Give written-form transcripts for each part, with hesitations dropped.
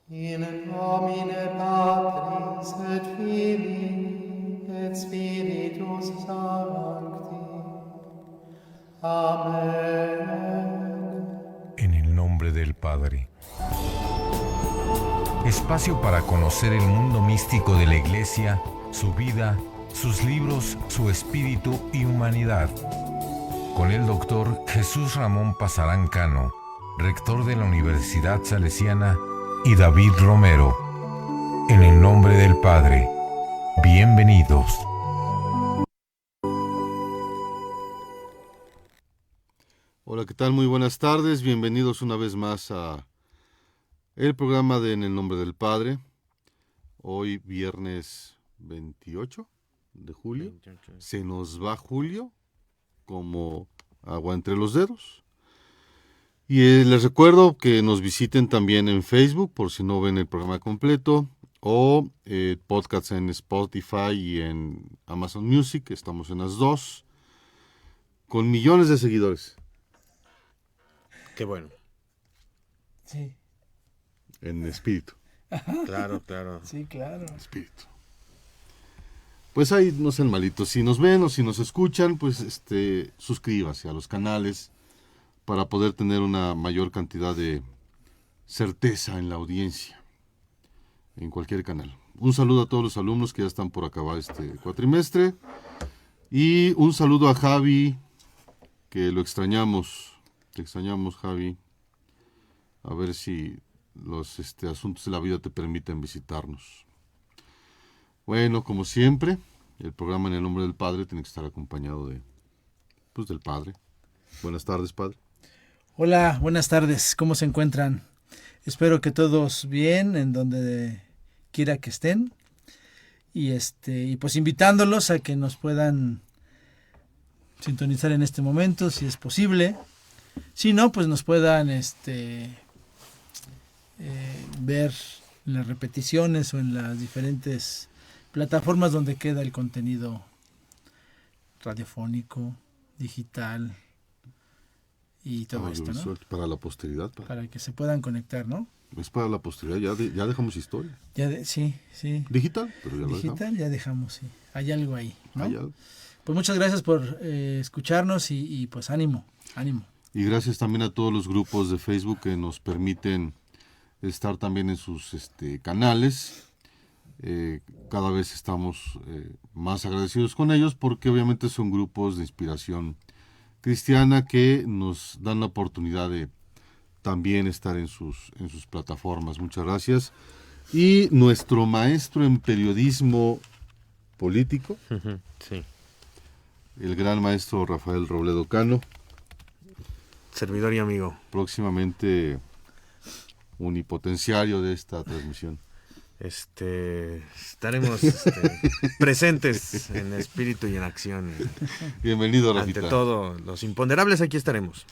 In nomine Patris et Filii et Spiritus Sancti. Amén. En el nombre del Padre. Espacio para conocer el mundo místico de la Iglesia, su vida, sus libros, su espíritu y humanidad. Con el doctor Jesús Ramón Pasarán Cano, rector de la Universidad Salesiana, y David Romero. En el nombre del Padre. Bienvenidos. Hola, ¿qué tal? Muy buenas tardes. Bienvenidos una vez más a el programa de En el nombre del Padre. Hoy viernes 28 de julio. 28. Se nos va julio como agua entre los dedos. Y les recuerdo que nos visiten también en Facebook por si no ven el programa completo, o podcasts en Spotify y en Amazon Music. Estamos en las dos, con millones de seguidores. Qué bueno. Sí. En espíritu. Claro, claro. Sí, claro. Espíritu. Pues ahí no sean malitos. Si nos ven o si nos escuchan, pues suscríbase a los canales para poder tener una mayor cantidad de certeza en la audiencia en cualquier canal. Un saludo a todos los alumnos que ya están por acabar este cuatrimestre, y un saludo a Javi, que lo extrañamos. Te extrañamos, Javi. A ver si los asuntos de la vida te permiten visitarnos. Bueno, como siempre, el programa En el nombre del Padre tiene que estar acompañado del Padre. Buenas tardes, Padre. Hola, buenas tardes. ¿Cómo se encuentran? Espero que todos bien en donde quiera que estén. Y pues invitándolos a que nos puedan sintonizar en este momento, si es posible. Si no, pues nos puedan ver en las repeticiones o en las diferentes plataformas donde queda el contenido radiofónico, digital y todo esto, ¿no? Para la posteridad. Para que se puedan conectar, ¿no? Es para la posteridad, ya dejamos historia. Sí. Digital, pero ya digital, lo dejamos. ya dejamos, sí. Hay algo ahí, ¿no? Hay algo. Pues muchas gracias por escucharnos y pues ánimo. Y gracias también a todos los grupos de Facebook que nos permiten estar también en sus canales. Cada vez estamos más agradecidos con ellos, porque obviamente son grupos de inspiración cristiana que nos dan la oportunidad de también estar en sus plataformas. Muchas gracias. Y nuestro maestro en periodismo político, sí, el gran maestro Rafael Robledo Cano, servidor y amigo, próximamente unipotenciario de esta transmisión. Estaremos presentes en espíritu y en acción. Bienvenido, Rafita. Ante todo, los imponderables, aquí estaremos.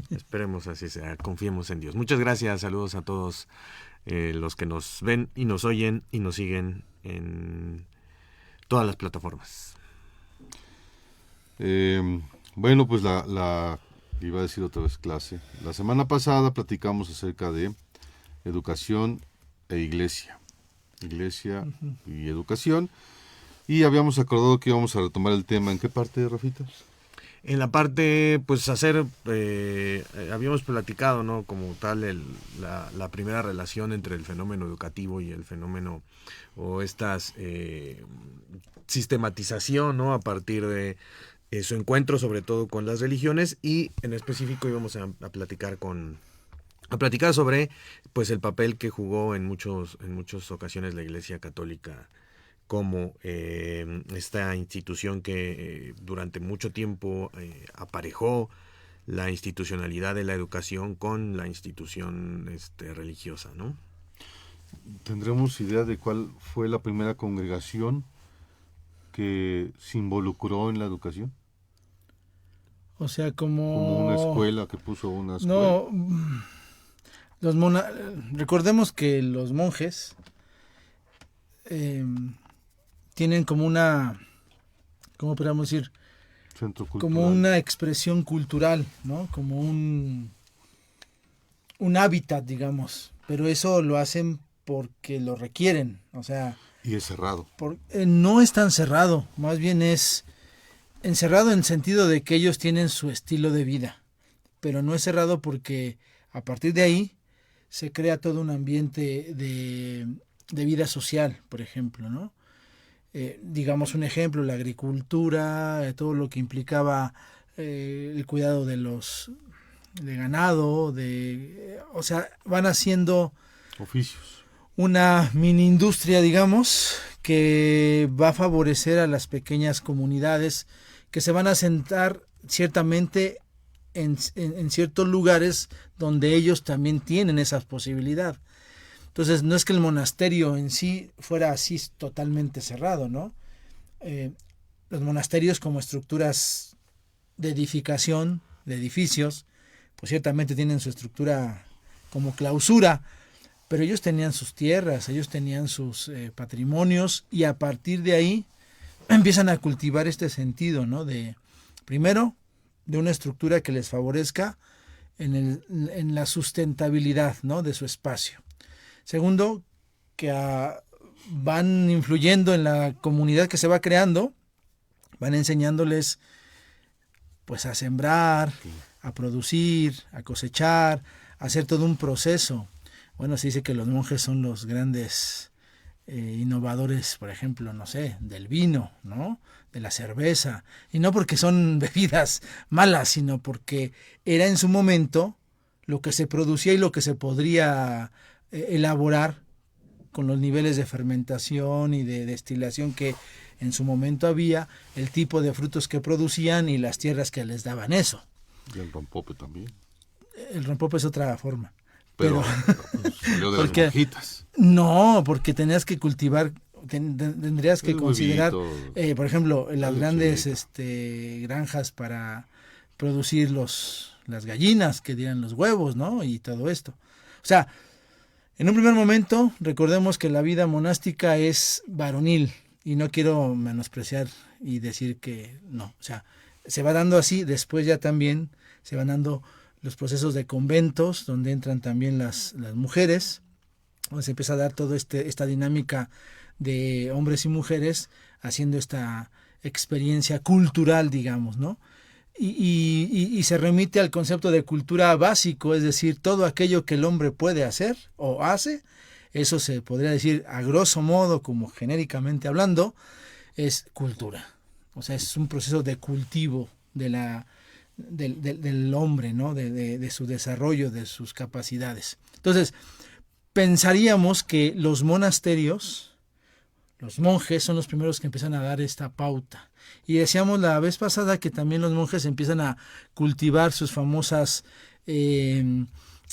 Esperemos así sea, confiemos en Dios. Muchas gracias, saludos a todos los que nos ven y nos oyen y nos siguen en todas las plataformas. Bueno, pues iba a decir otra vez clase. La semana pasada platicamos acerca de educación e iglesia. Iglesia y educación. Y habíamos acordado que íbamos a retomar el tema. ¿En qué parte, Rafita? En la parte, pues habíamos platicado, ¿no? Como tal, la primera relación entre el fenómeno educativo y el fenómeno, o estas sistematización, ¿no? A partir de su encuentro, sobre todo con las religiones, y en específico íbamos a platicar sobre, pues, el papel que jugó en muchas ocasiones la Iglesia Católica como esta institución que durante mucho tiempo aparejó la institucionalidad de la educación con la institución religiosa, ¿no? ¿Tendremos idea de cuál fue la primera congregación que se involucró en la educación? O sea, como una escuela que puso una escuela. No, recordemos que los monjes tienen como una, ¿cómo podríamos decir? Centro cultural. Como una expresión cultural, ¿no? Como un hábitat, digamos, pero eso lo hacen porque lo requieren, o sea, Y es cerrado. no es tan cerrado, más bien es encerrado en el sentido de que ellos tienen su estilo de vida, pero no es cerrado porque a partir de ahí se crea todo un ambiente de vida social, por ejemplo, ¿no? Digamos un ejemplo, la agricultura, todo lo que implicaba el cuidado de ganado, o sea, van haciendo Oficios. una mini industria, digamos, que va a favorecer a las pequeñas comunidades que se van a asentar ciertamente en ciertos lugares donde ellos también tienen esa posibilidad. Entonces, no es que el monasterio en sí fuera así totalmente cerrado, ¿no? Los monasterios como estructuras de edificación, de edificios, pues ciertamente tienen su estructura como clausura, pero ellos tenían sus tierras, ellos tenían sus patrimonios, y a partir de ahí empiezan a cultivar este sentido, ¿no? Primero, de una estructura que les favorezca en la sustentabilidad, ¿no? De su espacio. Segundo, que van influyendo en la comunidad que se va creando, van enseñándoles pues a sembrar, a producir, a cosechar, a hacer todo un proceso. Bueno, se dice que los monjes son los grandes innovadores, por ejemplo, no sé, del vino, ¿no? De la cerveza, y no porque son bebidas malas, sino porque era en su momento lo que se producía y lo que se podría elaborar con los niveles de fermentación y de destilación que en su momento había, el tipo de frutos que producían y las tierras que les daban eso. Y el rompope también. El rompope es otra forma. Pero pues, salió de las monjitas. No, porque tenías que cultivar, tendrías que El considerar, huevito, por ejemplo, las grandes lecherita. granjas para producir las gallinas que dieran los huevos, ¿no? Y todo esto. O sea, en un primer momento, recordemos que la vida monástica es varonil, y no quiero menospreciar y decir que no. O sea, se va dando así, después ya también se van dando los procesos de conventos, donde entran también las mujeres, donde se empieza a dar toda esta dinámica de hombres y mujeres haciendo esta experiencia cultural, digamos, ¿no? Y se remite al concepto de cultura básico, es decir, todo aquello que el hombre puede hacer o hace, eso se podría decir a grosso modo, como genéricamente hablando, es cultura. O sea, es un proceso de cultivo del hombre, ¿no? De su desarrollo, de sus capacidades. Entonces, pensaríamos que los monasterios, los monjes, son los primeros que empiezan a dar esta pauta. Y decíamos la vez pasada que también los monjes empiezan a cultivar sus famosas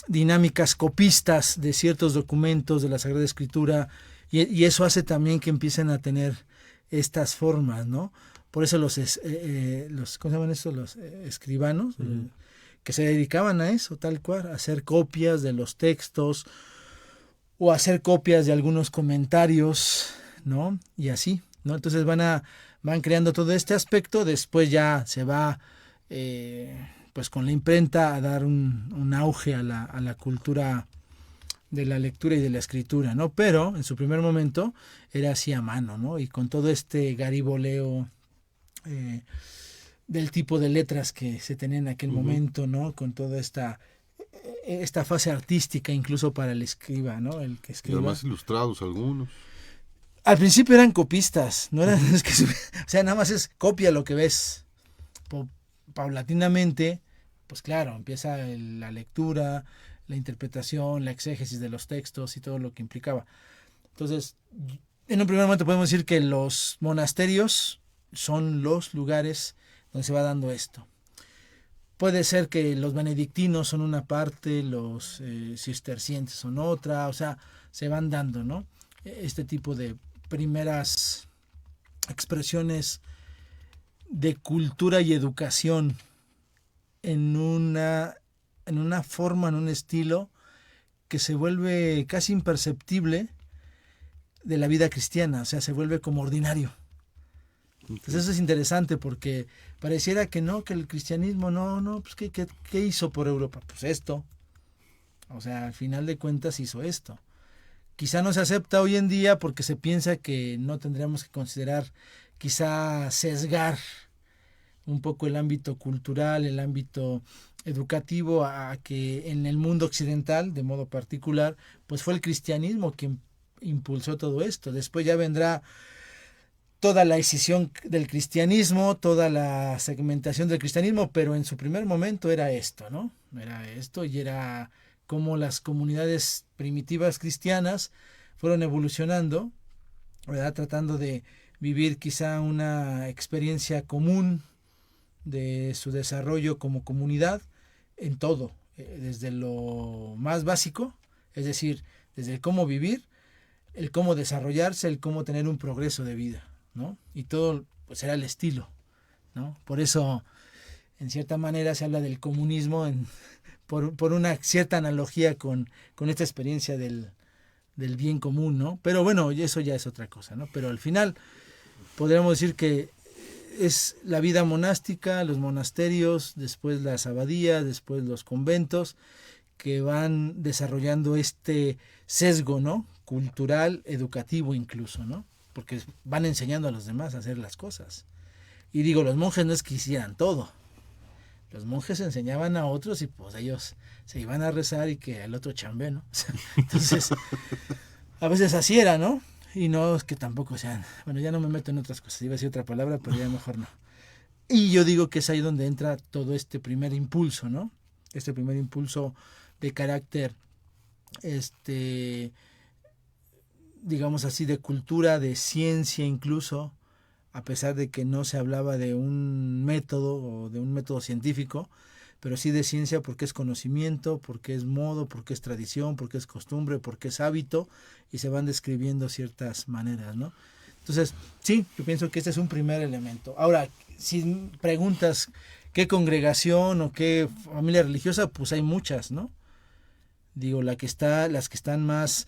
dinámicas copistas de ciertos documentos de la Sagrada Escritura, y eso hace también que empiecen a tener estas formas, ¿no? Por eso ¿cómo se llaman estos? Los escribanos, que se dedicaban a eso, tal cual, a hacer copias de los textos o hacer copias de algunos comentarios, ¿no? Y así, ¿no? Entonces van creando todo este aspecto. Después ya se va pues con la imprenta a dar un auge a la cultura de la lectura y de la escritura, ¿no? Pero en su primer momento era así a mano, ¿no? Y con todo este gariboleo del tipo de letras que se tenía en aquel momento, ¿no? Con toda esta fase artística, incluso para el escriba, ¿no? El que Y escriba. además ilustrados algunos. Al principio eran copistas, no eran o sea, nada más es copia lo que ves. Paulatinamente, pues claro, empieza la lectura, la interpretación, la exégesis de los textos y todo lo que implicaba. Entonces, en un primer momento podemos decir que los monasterios son los lugares donde se va dando esto. Puede ser que los benedictinos son una parte, los cistercienses son otra, o sea, se van dando, ¿no? Este tipo de primeras expresiones de cultura y educación en una forma, en un estilo que se vuelve casi imperceptible de la vida cristiana, o sea, se vuelve como ordinario. Entonces eso es interesante porque pareciera que no, que el cristianismo no, pues ¿qué hizo por Europa? Pues esto. O sea, al final de cuentas hizo esto. Quizá no se acepta hoy en día porque se piensa que no tendríamos que considerar, quizá sesgar un poco el ámbito cultural, el ámbito educativo, a que en el mundo occidental, de modo particular, pues fue el cristianismo quien impulsó todo esto. Después ya vendrá toda la escisión del cristianismo, toda la segmentación del cristianismo, pero en su primer momento era esto, ¿no? Era esto, y era cómo las comunidades primitivas cristianas fueron evolucionando, ¿verdad? Tratando de vivir quizá una experiencia común de su desarrollo como comunidad en todo, desde lo más básico, es decir, desde el cómo vivir, el cómo desarrollarse, el cómo tener un progreso de vida, ¿no? Y todo pues era el estilo, ¿no? Por eso, en cierta manera, se habla del comunismo por una cierta analogía con esta experiencia del bien común, ¿no? Pero bueno, eso ya es otra cosa, ¿no? Pero al final podríamos decir que es la vida monástica, los monasterios, después las abadías, después los conventos, que van desarrollando este sesgo, ¿no? Cultural, educativo incluso, ¿no? Porque van enseñando a los demás a hacer las cosas. Y digo, los monjes no es que hicieran todo. Los monjes enseñaban a otros y pues ellos se iban a rezar y que el otro chambé, ¿no? Entonces, a veces así era, ¿no? Y no es que tampoco sean... Bueno, ya no me meto en otras cosas, iba a decir otra palabra, pero ya mejor no. Y yo digo que es ahí donde entra todo este primer impulso, ¿no? Este primer impulso de carácter, digamos así, de cultura, de ciencia incluso, a pesar de que no se hablaba de un método o de un método científico, pero sí de ciencia porque es conocimiento, porque es modo, porque es tradición, porque es costumbre, porque es hábito, y se van describiendo ciertas maneras, ¿no? Entonces, sí, yo pienso que este es un primer elemento. Ahora, si preguntas qué congregación o qué familia religiosa, pues hay muchas, ¿no? Digo, las que están más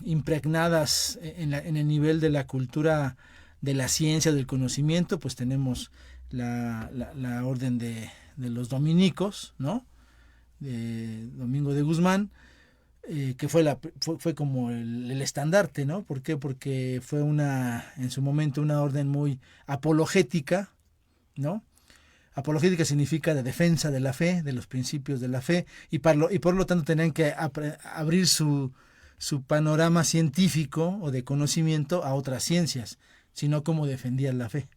impregnadas en el nivel de la cultura de la ciencia, del conocimiento, pues tenemos la orden de los dominicos, ¿no? De Domingo de Guzmán, que fue como el estandarte, ¿no? ¿Por qué? Porque fue en su momento una orden muy apologética, ¿no? Apologética significa de defensa de la fe, de los principios de la fe, y por lo tanto tenían que abrir su panorama científico o de conocimiento a otras ciencias, sino cómo defendían la fe.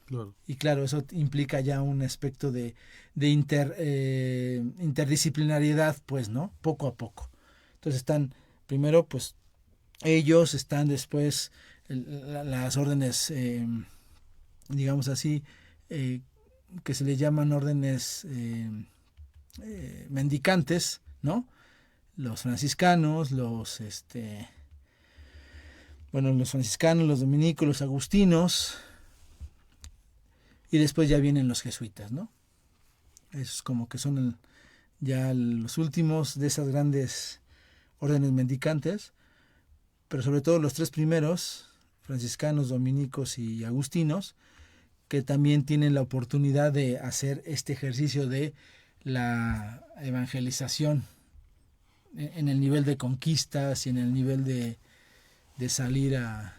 Claro. Y claro, eso implica ya un aspecto de interdisciplinariedad, pues, ¿no? Poco a poco. Entonces están, primero, pues, ellos, están después las órdenes, digamos así, que se le llaman órdenes mendicantes, ¿no? Los franciscanos, los franciscanos, los dominicos, los agustinos, y después ya vienen los jesuitas, ¿no? Esos como que son ya los últimos de esas grandes órdenes mendicantes, pero sobre todo los tres primeros, franciscanos, dominicos y agustinos, que también tienen la oportunidad de hacer este ejercicio de la evangelización en el nivel de conquistas y en el nivel de salir a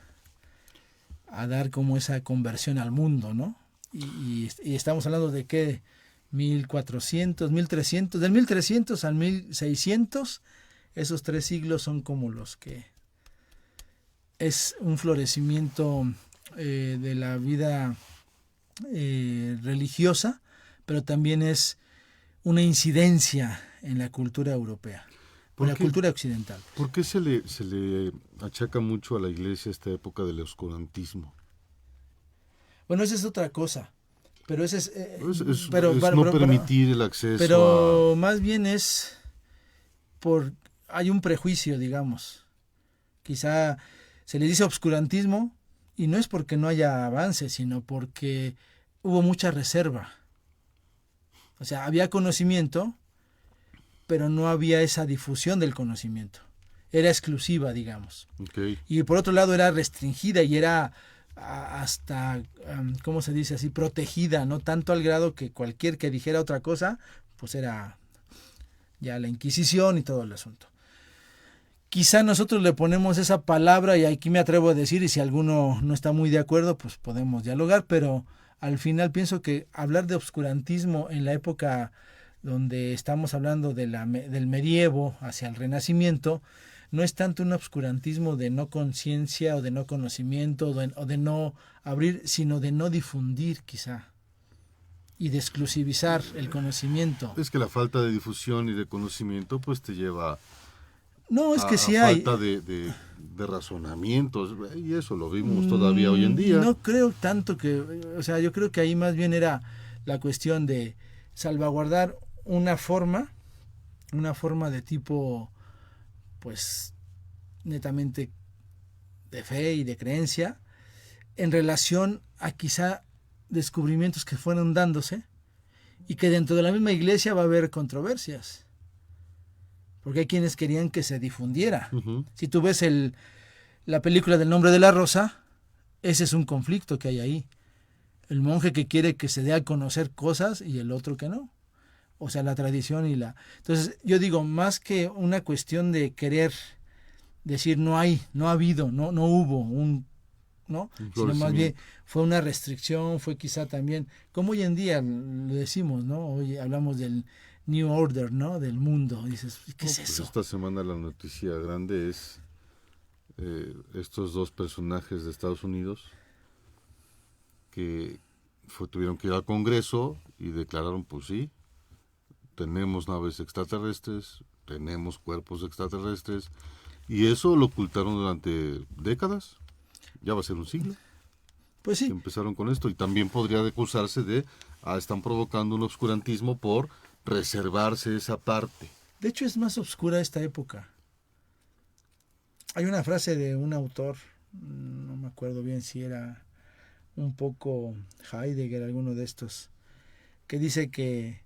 dar como esa conversión al mundo, ¿no? Y estamos hablando de que 1400, 1300, del 1300 al 1600, esos 3 siglos son como los que es un florecimiento de la vida religiosa, pero también es una incidencia en la cultura europea, en la cultura occidental. ¿Por qué se le achaca mucho a la Iglesia esta época del oscurantismo? Bueno, esa es otra cosa, pero ese es... no permitir el acceso pero más bien es hay un prejuicio, digamos. Quizá se le dice obscurantismo y no es porque no haya avance, sino porque hubo mucha reserva. O sea, había conocimiento, pero no había esa difusión del conocimiento. Era exclusiva, digamos. Okay. Y por otro lado era restringida y era hasta, ¿cómo se dice así? Protegida, ¿no? Tanto al grado que cualquier que dijera otra cosa, pues era ya la Inquisición y todo el asunto. Quizá nosotros le ponemos esa palabra, y aquí me atrevo a decir, y si alguno no está muy de acuerdo, pues podemos dialogar, pero al final pienso que hablar de obscurantismo en la época donde estamos hablando del medievo hacia el Renacimiento, no es tanto un obscurantismo de no conciencia o de no conocimiento o de no abrir, sino de no difundir quizá, y de exclusivizar el conocimiento. Es que la falta de difusión y de conocimiento pues te lleva No, es que sí a hay. falta de razonamientos, y eso lo vimos todavía hoy en día. No creo tanto que, o sea, yo creo que ahí más bien era la cuestión de salvaguardar una forma de tipo, pues, netamente de fe y de creencia, en relación a quizá descubrimientos que fueron dándose, y que dentro de la misma iglesia va a haber controversias, porque hay quienes querían que se difundiera. Ujú. Si tú ves la película del Nombre de la Rosa, ese es un conflicto que hay ahí. El monje que quiere que se dé a conocer cosas y el otro que no. O sea, la tradición y la... Entonces, yo digo, más que una cuestión de querer decir no hay, no ha habido, no hubo un... ¿no? Sino más bien fue una restricción, fue quizá también, como hoy en día lo decimos, ¿no? Hoy hablamos del New Order, ¿no? Del mundo. Dices, ¿qué es eso? Esta semana la noticia grande es estos dos personajes de Estados Unidos que tuvieron que ir al Congreso y declararon, pues sí, tenemos naves extraterrestres, tenemos cuerpos extraterrestres, y eso lo ocultaron durante décadas. Ya va a ser un siglo. Pues sí. Que empezaron con esto, y también podría acusarse de están provocando un obscurantismo por reservarse esa parte. De hecho, es más oscura esta época. Hay una frase de un autor, no me acuerdo bien si era un poco Heidegger, alguno de estos, que dice que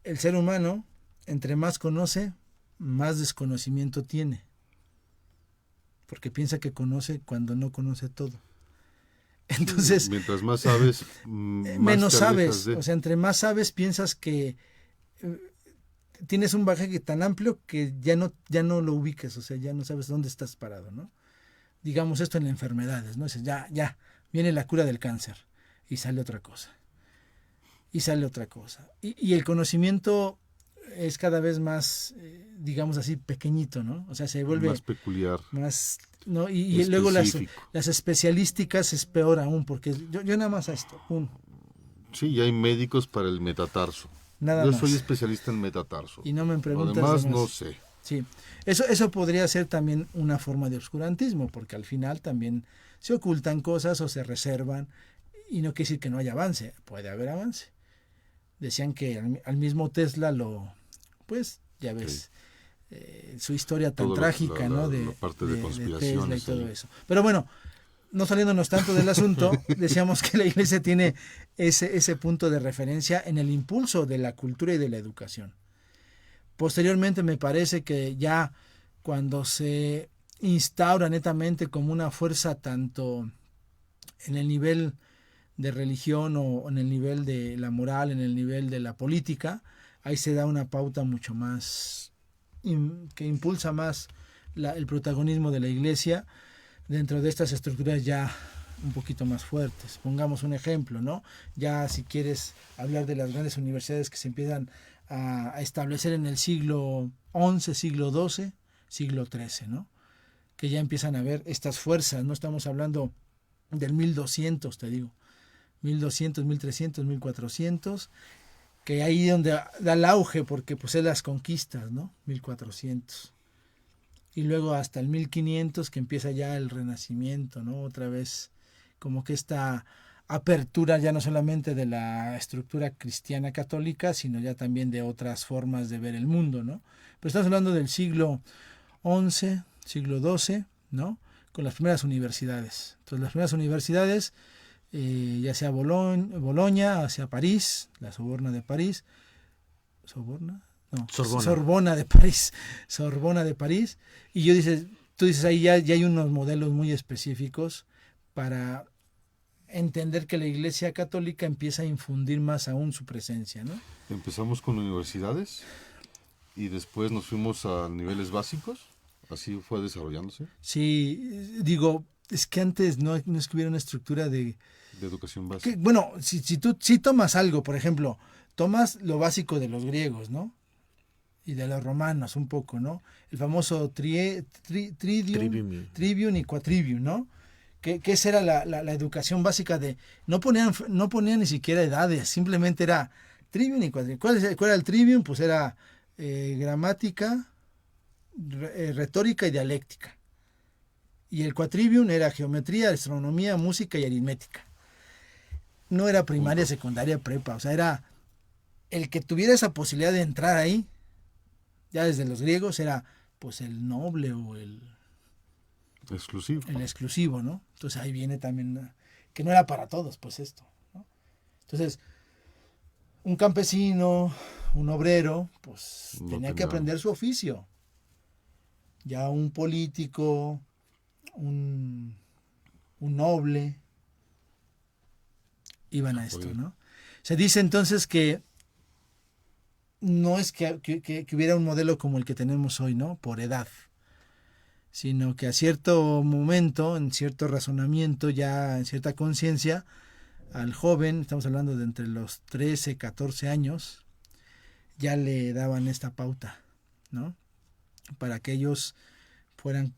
el ser humano, entre más conoce, más desconocimiento tiene. Porque piensa que conoce cuando no conoce todo. Entonces, mientras más sabes, más menos te alejas sabes. O sea, entre más sabes, piensas que tienes un bagaje tan amplio que ya no lo ubiques, o sea, ya no sabes dónde estás parado, ¿no? Digamos esto en enfermedades, ¿no? Dices, ya, viene la cura del cáncer y sale otra cosa. Y el conocimiento es cada vez más, digamos así, pequeñito, ¿no? O sea, se vuelve más peculiar, más, ¿no? Y luego las especialísticas es peor aún, porque yo nada más a esto, Sí, ya hay médicos para el metatarso. Nada Yo más. soy especialista en metatarso. Y no me preguntas Además, demás. no sé. Sí, eso podría ser también una forma de obscurantismo, porque al final también se ocultan cosas o se reservan, y no quiere decir que no haya avance, puede haber avance. Decían que al mismo Tesla pues ya ves, su historia tan trágica, ¿no? La parte de conspiración Tesla y todo eso. Pero bueno, no saliéndonos tanto del asunto, decíamos que la iglesia tiene ese punto de referencia en el impulso de la cultura y de la educación. Posteriormente me parece que ya cuando se instaura netamente como una fuerza tanto en el nivel de religión o en el nivel de la moral, en el nivel de la política, ahí se da una pauta mucho más, que impulsa más el protagonismo de la iglesia dentro de estas estructuras ya un poquito más fuertes. Pongamos un ejemplo, ¿no? Ya si quieres hablar de las grandes universidades que se empiezan a establecer en el siglo XI, siglo XII, siglo XIII, ¿no? Que ya empiezan a ver estas fuerzas, no estamos hablando del 1200, te digo, 1200, 1300, 1400, que ahí donde da el auge, porque pues es las conquistas, ¿no? 1400. Y luego hasta el 1500 que empieza ya el Renacimiento, ¿no? Otra vez como que esta apertura ya no solamente de la estructura cristiana católica, sino ya también de otras formas de ver el mundo, ¿no? Pero estamos hablando del siglo XI, siglo XII, ¿no? Con las primeras universidades. Entonces las primeras universidades, ya sea Bolonia, hacia París, la Sorbona de París, Sorbona de París, y tú dices ahí ya hay unos modelos muy específicos para entender que la Iglesia Católica empieza a infundir más aún su presencia, ¿no? ¿Empezamos con universidades? y después nos fuimos a niveles básicos. Así fue desarrollándose. Sí, digo, es que antes no es que hubiera una estructura de... De educación básica. Bueno, si tú sí tomas algo, por ejemplo, tomas lo básico de los griegos, ¿no? Y de los romanos un poco, ¿no? El famoso trivium y quadrivium, ¿no? Que esa era la educación básica de... No ponían ni siquiera edades, simplemente era trivium y quadrivium. ¿Cuál era el trivium? Pues era gramática, retórica y dialéctica. Y el quadrivium era geometría, astronomía, música y aritmética. No era primaria, secundaria, prepa, o sea, era el que tuviera esa posibilidad de entrar ahí, ya desde los griegos, era pues el noble o el exclusivo, ¿no? Entonces ahí viene también, que no era para todos, pues esto, ¿no? Entonces, un campesino, un obrero, pues tenía que aprender su oficio. Ya un político, un noble, iban a esto, ¿no? Se dice entonces que no es que hubiera un modelo como el que tenemos hoy, ¿no? Por edad, sino que a cierto momento, en cierto razonamiento, ya en cierta conciencia, al joven, estamos hablando de entre los 13, 14 años, ya le daban esta pauta, ¿no? Para que ellos fueran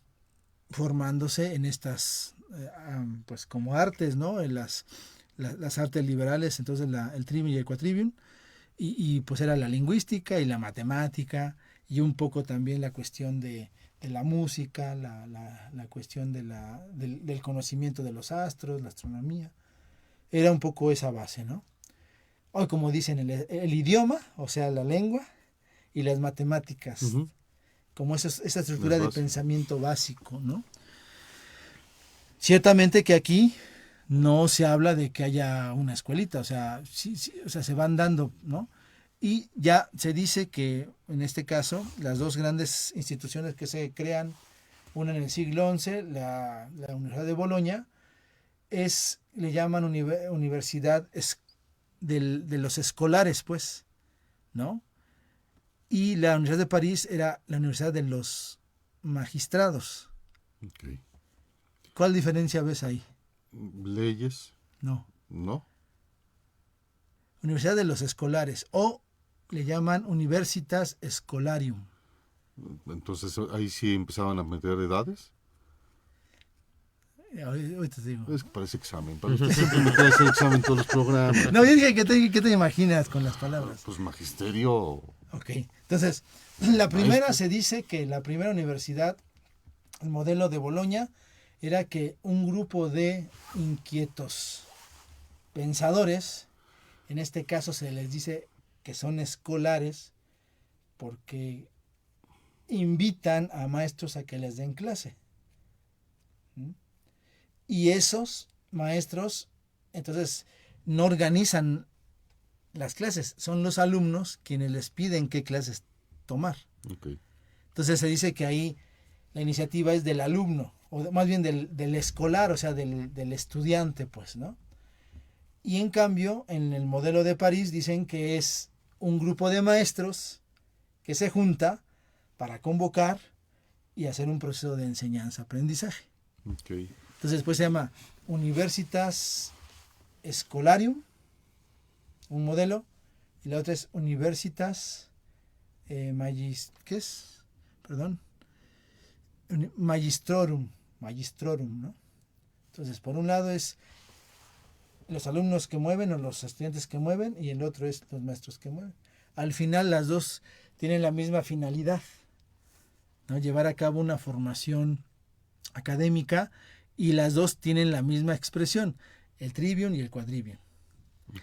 formándose en estas, pues como artes, ¿no? En las artes liberales, entonces el trivium y el quadrivium, y pues era la lingüística y la matemática, y un poco también la cuestión de la música, la cuestión del conocimiento de los astros, la astronomía. Era un poco esa base, ¿no? Hoy, como dicen, el idioma, o sea, la lengua, y las matemáticas, como esa estructura de pensamiento básico, ¿no? Ciertamente que aquí no se habla de que haya una escuelita, o sea, sí, o sea, se van dando, ¿no? Y ya se dice que, en este caso, las dos grandes instituciones que se crean, una en el siglo XI, la Universidad de Bolonia, le llaman universidad de los escolares, pues, ¿no? Y la Universidad de París era la Universidad de los magistrados. Okay. ¿Cuál diferencia ves ahí? Leyes. No. Universidad de los escolares, o le llaman Universitas Scholarium. Entonces ahí sí empezaban a meter edades. Ahorita te digo. Es que parece examen. Para usted siempre me trae ese examen en todos los programas. No, yo dije, ¿qué te imaginas con las palabras? Pues magisterio. Ok, entonces, la primera se dice que la primera universidad, el modelo de Bolonia, era que un grupo de inquietos pensadores, en este caso se les dice que son escolares, porque invitan a maestros a que les den clase. Y esos maestros, entonces, no organizan las clases, son los alumnos quienes les piden qué clases tomar. Okay. Entonces se dice que ahí la iniciativa es del alumno, o más bien del escolar, o sea, del estudiante, pues, ¿no? Y en cambio, en el modelo de París dicen que es un grupo de maestros que se junta para convocar y hacer un proceso de enseñanza-aprendizaje. Okay. Entonces después se llama Universitas Scholarium, un modelo, y la otra es Universitas Magistrorum, ¿no? Entonces, por un lado es los alumnos que mueven o los estudiantes que mueven, y el otro es los maestros que mueven. Al final las dos tienen la misma finalidad, ¿no? Llevar a cabo una formación académica, y las dos tienen la misma expresión, el trivium y el quadrivium.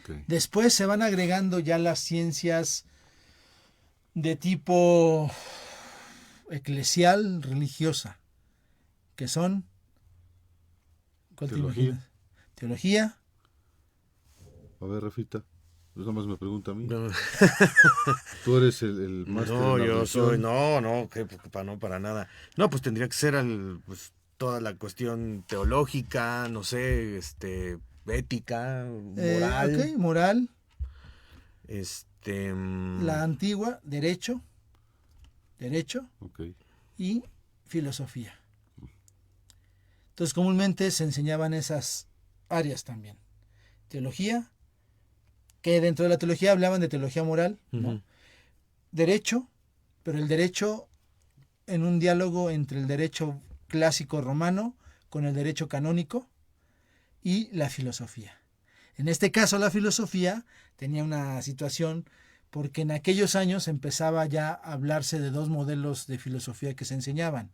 Okay. Después se van agregando ya las ciencias de tipo eclesial, religiosa, que son... ¿Cuál te imaginas? Teología. A ver, Rafita, pues nada más me pregunta a mí. No. Tú eres el máster. No, en la yo religión. soy, no, no, para nada. No, pues tendría que ser pues, toda la cuestión teológica, no sé, ética, moral. Moral. La La antigua, derecho. derecho Ok. y filosofía. Entonces comúnmente se enseñaban esas áreas también. Teología, que dentro de la teología hablaban de teología moral, ¿no? Ujú. Derecho, pero el derecho en un diálogo entre el derecho clásico romano con el derecho canónico y la filosofía. En este caso la filosofía tenía una situación porque en aquellos años empezaba ya a hablarse de dos modelos de filosofía que se enseñaban: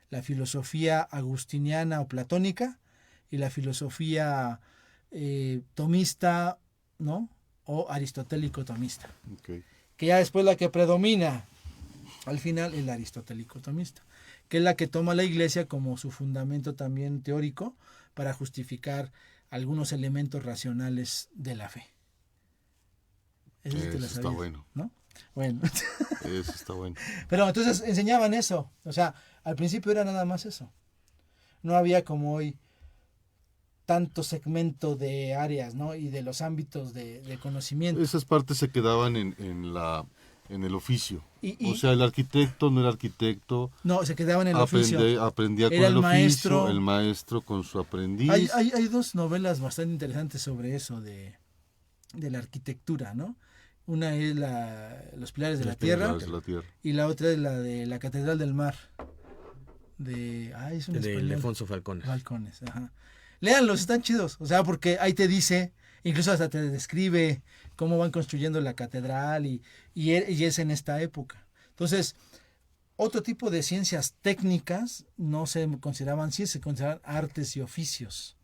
la filosofía agustiniana o platónica y la filosofía tomista, ¿no? O aristotélico-tomista. Ok. Que ya después la que predomina al final es la aristotélico-tomista, que es la que toma la Iglesia como su fundamento también teórico para justificar algunos elementos racionales de la fe. Eso sí te lo Eso está sabías, bueno. ¿no? Bueno. Eso está bueno. Pero entonces enseñaban eso. O sea, al principio era nada más eso. No había como hoy tanto segmento de áreas, ¿no? Y de los ámbitos de conocimiento. Esas partes se quedaban en el oficio. Y- O sea, el arquitecto no era arquitecto, No, se quedaban en el oficio. aprendía con Era el el oficio, maestro. el maestro con su aprendiz. Hay dos novelas bastante interesantes sobre eso de la arquitectura, ¿no? Una es Los Pilares de la Tierra Pilares de la tierra. y la otra es la de la Catedral del Mar. Es un De español. Ildefonso Falcones. Balcones, ajá. Léanlos, están chidos. O sea, porque ahí te dice, incluso hasta te describe cómo van construyendo la catedral y es en esta época. Entonces, otro tipo de ciencias técnicas no se consideraban ciencias, se consideraban artes y oficios.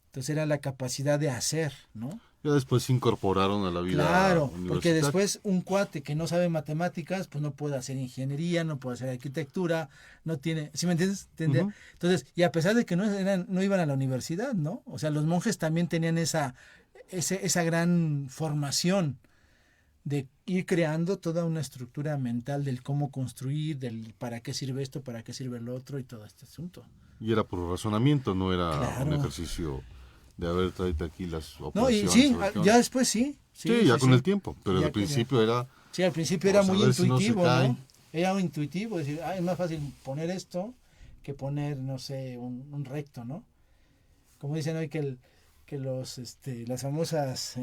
Entonces era la capacidad de hacer, ¿no? Ya después se incorporaron a la vida Claro, porque universitaria. después un cuate que no sabe matemáticas, pues no puede hacer ingeniería, no puede hacer arquitectura, no tiene, ¿sí me entiendes? Ujú. Entonces, y a pesar de que no iban a la universidad, ¿no? O sea, los monjes también tenían esa gran formación de ir creando toda una estructura mental del cómo construir, del para qué sirve esto, para qué sirve lo otro y todo este asunto. Y era por razonamiento, no era Claro. un ejercicio de haber traído aquí las No, operaciones. y sí, o qué ya onda. después sí. Sí, ya con el tiempo, pero Ya al que- principio era... Sí, al principio era Vamos a muy ver si no se intuitivo, cae. ¿no? Era muy intuitivo, decir, es más fácil poner esto que poner, no sé, un recto, ¿no? Como dicen hoy que las famosas,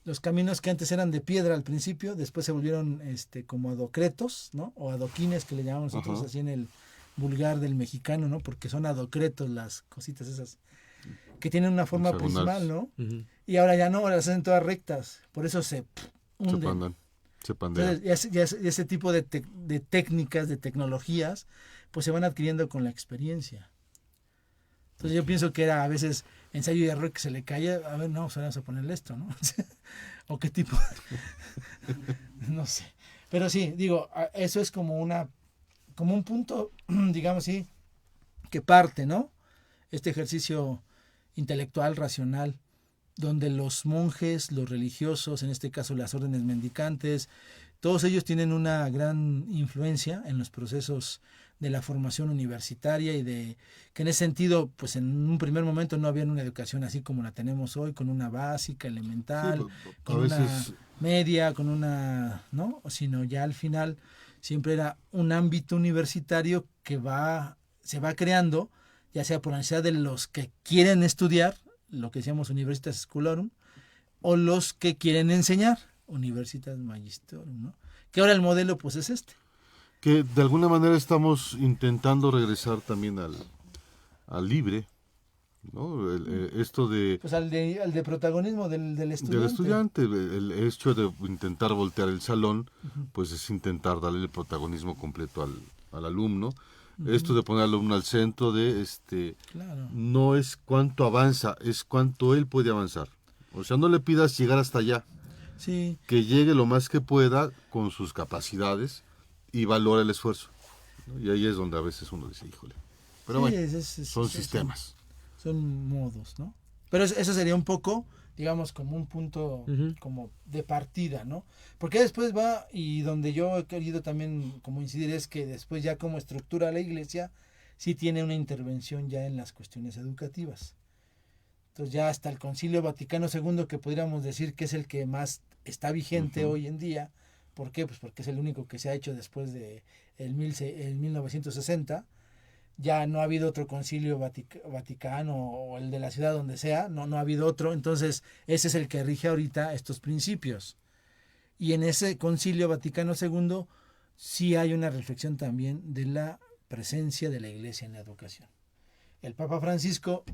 los caminos que antes eran de piedra al principio, después se volvieron, como adocretos, ¿no? O adoquines que le llamamos nosotros Ajá. así en el vulgar del mexicano, ¿no? Porque son adocretos las cositas esas, que tienen una forma Hexagonales. principal, ¿no? Ujú. Y ahora ya no, ahora las hacen todas rectas, por eso se Se hunden. pandean. Entonces, ese tipo de técnicas, de tecnologías, pues se van adquiriendo con la experiencia. Entonces yo pienso que era a veces ensayo y error que se le caía, a ver, no, pues vamos a ponerle esto, ¿no? O qué tipo, no sé. Pero sí, digo, eso es como un punto, digamos así, que parte, ¿no? Este ejercicio intelectual, racional, donde los monjes, los religiosos, en este caso las órdenes mendicantes, todos ellos tienen una gran influencia en los procesos de la formación universitaria y de que en ese sentido, pues en un primer momento no había una educación así como la tenemos hoy, con una básica, elemental, Sí, a con veces una media, con una, ¿no? Sino ya al final siempre era un ámbito universitario que se va creando, ya sea por la necesidad de los que quieren estudiar, lo que decíamos Universitas Scholarum, o los que quieren enseñar, Universitas Magisterium, ¿no? Que ahora el modelo pues es este. que de alguna manera estamos intentando regresar también al libre, ¿no? Esto de Pues al de protagonismo del estudiante. del estudiante, el hecho de intentar voltear el salón, pues es intentar darle el protagonismo completo al alumno. Esto de poner al alumno al centro Claro. no es cuánto avanza, es cuánto él puede avanzar. O sea, no le pidas llegar hasta allá, Sí, que llegue lo más que pueda con sus capacidades y valora el esfuerzo, ¿no? Y ahí es donde a veces uno dice, híjole. Pero sí, bueno, son sistemas. Son modos, ¿no? Pero eso sería un poco, digamos, como un punto Ujú. como de partida, ¿no? Porque después va, y donde yo he querido también como incidir es que después ya como estructura la iglesia, sí tiene una intervención ya en las cuestiones educativas. Entonces ya hasta el Concilio Vaticano II, que podríamos decir que es el que más está vigente Ujú. hoy en día, ¿Por qué? Pues porque es el único que se ha hecho después de el 1960. Ya no ha habido otro concilio vaticano o el de la ciudad donde sea, no ha habido otro. Entonces, ese es el que rige ahorita estos principios. Y en ese concilio Vaticano II sí hay una reflexión también de la presencia de la Iglesia en la educación. El Papa Francisco,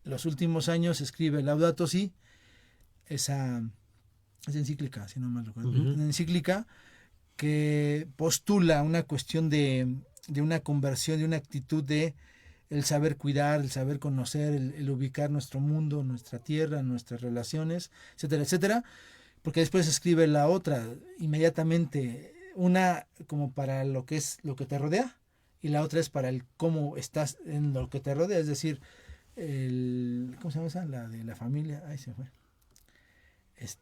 los últimos años, escribe Laudato Si, esa encíclica, si no mal recuerdo, una encíclica que postula una cuestión de una conversión, de una actitud de el saber cuidar, el saber conocer, el ubicar nuestro mundo, nuestra tierra, nuestras relaciones, etcétera, etcétera, porque después escribe la otra, inmediatamente, una como para lo que es lo que te rodea, y la otra es para el cómo estás en lo que te rodea, es decir, ¿cómo se llama esa? La de la familia, ay, se me fue.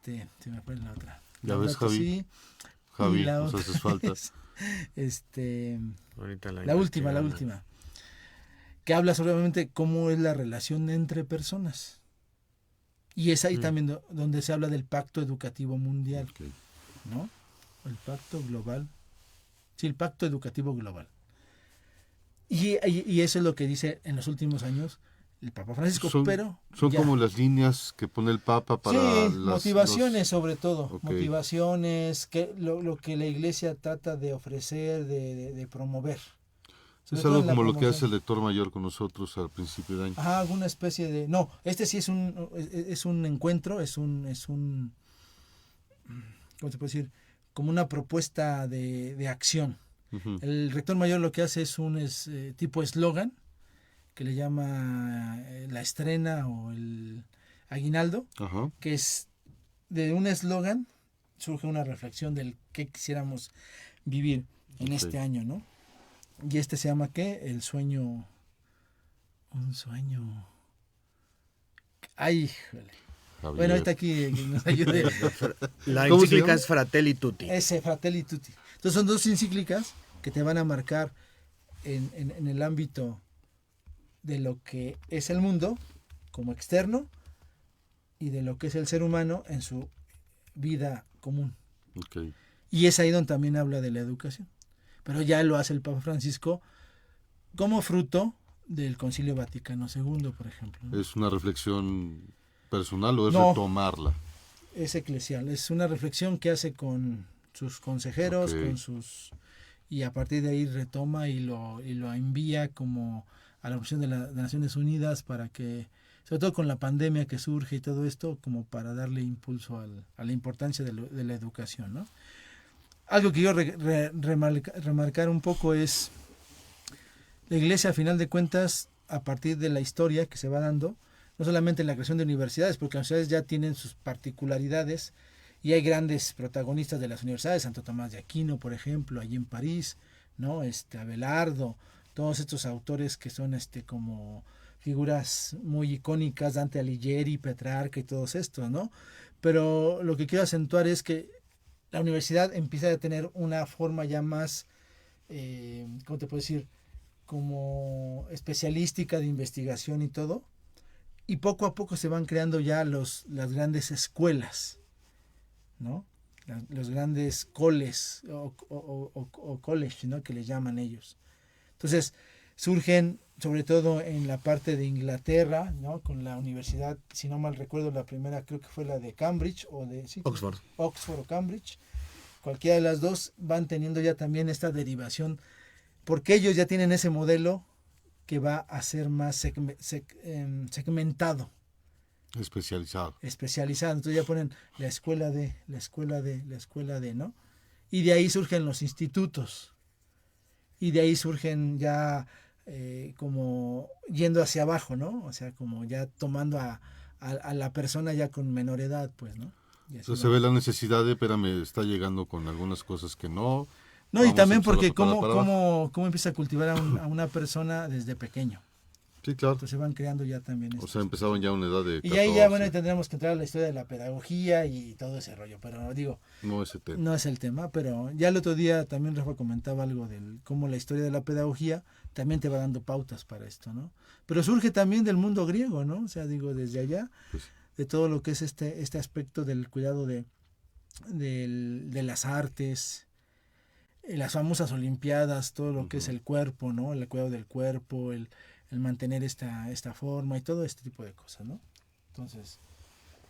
Se me fue la otra. Ya ves, Javi. Sí, Javi, la nos otra haces falta. Ahorita la última, que habla solamente cómo es la relación entre personas. Y es ahí también donde se habla del Pacto Educativo Mundial, Okay. ¿no? El Pacto Global. Sí, el Pacto Educativo Global. Y eso es lo que dice en los últimos años el Papa Francisco, Son ya. como las líneas que pone el Papa para motivaciones sobre todo, Okay. motivaciones, lo que la Iglesia trata de ofrecer, de promover. Sobre Es todo algo en la como lo que promoción. hace el lector mayor con nosotros al principio de año. Ajá, alguna especie de... No, este sí es un encuentro, es un ¿cómo se puede decir? Como una propuesta de acción. Ujú. El rector mayor lo que hace es un tipo eslogan que le llama la estrena o el aguinaldo, Ajá. que es de un eslogan surge una reflexión del qué quisiéramos vivir en este año, ¿no? Y se llama ¿qué? El sueño. Un sueño. Ay, híjole. Javier. Bueno, ahorita aquí que nos ayude. La ¿Cómo se encíclica llama? es Fratelli Tutti. Ese Fratelli Tutti. Entonces son dos encíclicas que te van a marcar en el ámbito de lo que es el mundo como externo y de lo que es el ser humano en su vida común. Okay. Y es ahí donde también habla de la educación. Pero ya lo hace el Papa Francisco como fruto del Concilio Vaticano II, por ejemplo, ¿no? ¿Es una reflexión personal o es No. retomarla? Es eclesial, es una reflexión que hace con sus consejeros, Ok. y a partir de ahí retoma y lo envía como a la Organización de Naciones Unidas para que, sobre todo con la pandemia que surge y todo esto, como para darle impulso a la importancia de la educación, ¿no? Algo que yo remarcar un poco es la Iglesia, a final de cuentas, a partir de la historia que se va dando, no solamente en la creación de universidades, porque las universidades ya tienen sus particularidades y hay grandes protagonistas de las universidades, Santo Tomás de Aquino, por ejemplo, allí en París, ¿no? Abelardo, todos estos autores que son como figuras muy icónicas, Dante Alighieri, Petrarca y todos estos, ¿no? Pero lo que quiero acentuar es que la universidad empieza a tener una forma ya más, ¿cómo te puedo decir? Como especialística de investigación y todo, y poco a poco se van creando ya las grandes escuelas, ¿no? Los grandes coles o college, ¿no? Que les llaman ellos. Entonces surgen sobre todo en la parte de Inglaterra, ¿no? Con la universidad, si no mal recuerdo, la primera creo que fue la de Cambridge sí, Oxford. Oxford o Cambridge. Cualquiera de las dos van teniendo ya también esta derivación, porque ellos ya tienen ese modelo que va a ser más segmentado, Especializado. especializado. Entonces ya ponen la escuela de, ¿no? Y de ahí surgen los institutos. Y de ahí surgen ya como yendo hacia abajo, ¿no? O sea, como ya tomando a la persona ya con menor edad, pues, ¿no? Y así Entonces se ve la necesidad de, espérame, está llegando con algunas cosas que no. No, y Vamos también a empezar a porque preparar para abajo. cómo empieza a cultivar a una persona desde pequeño. Sí, claro. Entonces se van creando ya también O estas sea, empezaban ya a una edad de y ahí ya, 14. bueno, tendremos que entrar a la historia de la pedagogía y todo ese rollo, pero digo, No ese tema. no es el tema, pero ya el otro día también Rafa comentaba algo del cómo la historia de la pedagogía también te va dando pautas para esto, ¿no? Pero surge también del mundo griego, ¿no? O sea, digo, desde allá, Pues, de todo lo que es este aspecto del cuidado de de las artes, las famosas olimpiadas, todo lo que es el cuerpo, ¿no? El cuidado del cuerpo, el mantener esta forma y todo este tipo de cosas, ¿no? Entonces,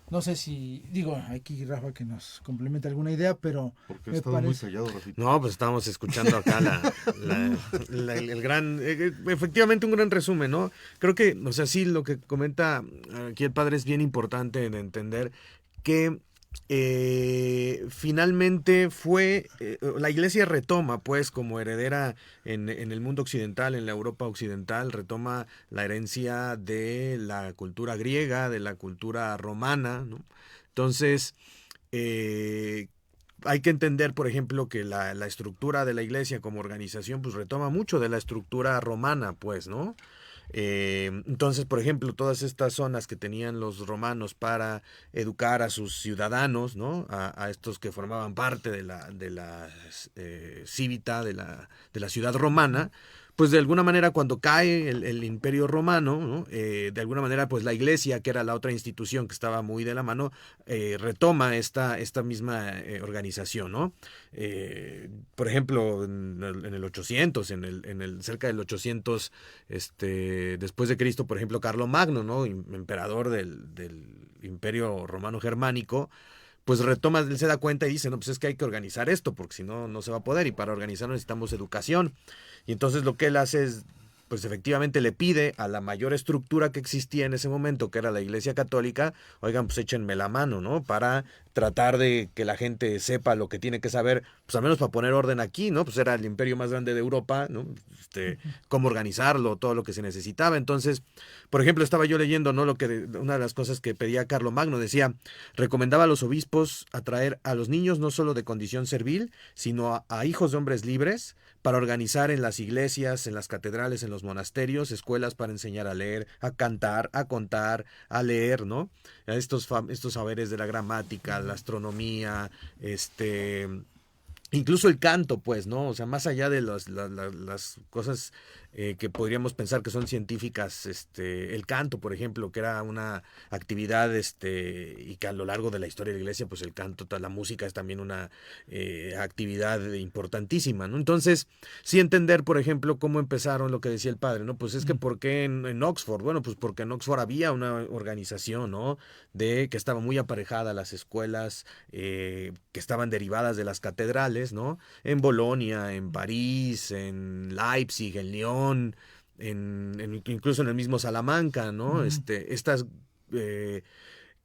no sé si, digo, aquí Rafa que nos complementa alguna idea, pero Porque he me estado muy parece... callado, Rafita. No, pues estábamos escuchando acá el gran, efectivamente un gran resumen, ¿no? Creo que, o sea, sí, lo que comenta aquí el padre es bien importante de entender que finalmente la iglesia retoma, pues, como heredera en el mundo occidental, en la Europa occidental, retoma la herencia de la cultura griega, de la cultura romana, ¿no? Entonces, hay que entender, por ejemplo, que la estructura de la iglesia como organización, pues retoma mucho de la estructura romana, pues, ¿no? Entonces, por ejemplo, todas estas zonas que tenían los romanos para educar a sus ciudadanos, ¿no? A estos que formaban parte de la cívita de la ciudad romana, pues de alguna manera cuando cae el imperio romano, ¿no? De alguna manera pues la iglesia, que era la otra institución que estaba muy de la mano, retoma esta misma organización, ¿no? Por ejemplo, en el 800, cerca del 800 después de Cristo, por ejemplo, Carlomagno, ¿no? Emperador del imperio romano germánico, pues retoma, él se da cuenta y dice, no, pues es que hay que organizar esto, porque si no, no se va a poder, y para organizarlo necesitamos educación. Y entonces lo que él hace es, pues efectivamente le pide a la mayor estructura que existía en ese momento, que era la Iglesia Católica, oigan, pues échenme la mano, ¿no? Para tratar de que la gente sepa lo que tiene que saber, pues al menos para poner orden aquí, ¿no? Pues era el imperio más grande de Europa, ¿no? Cómo organizarlo, todo lo que se necesitaba. Entonces, por ejemplo, estaba yo leyendo, ¿no? Una de las cosas que pedía Carlomagno, decía, recomendaba a los obispos atraer a los niños no solo de condición servil, sino a hijos de hombres libres, para organizar en las iglesias, en las catedrales, en los monasterios, escuelas para enseñar a leer, a cantar, a contar, a leer, ¿no? Estos saberes de la gramática, la astronomía, incluso el canto, pues, ¿no? O sea, más allá de las cosas que podríamos pensar que son científicas, el canto, por ejemplo, que era una actividad, y que a lo largo de la historia de la iglesia, pues el canto, la música es también una actividad importantísima, ¿no? Entonces, sí entender, por ejemplo, cómo empezaron lo que decía el padre, ¿no? Pues es que ¿por qué en Oxford? Bueno, pues porque en Oxford había una organización, ¿no? Que estaba muy aparejada a las escuelas que estaban derivadas de las catedrales, ¿no? En Bolonia, en París, en Leipzig, en Lyon, incluso en el mismo Salamanca, ¿no? Estas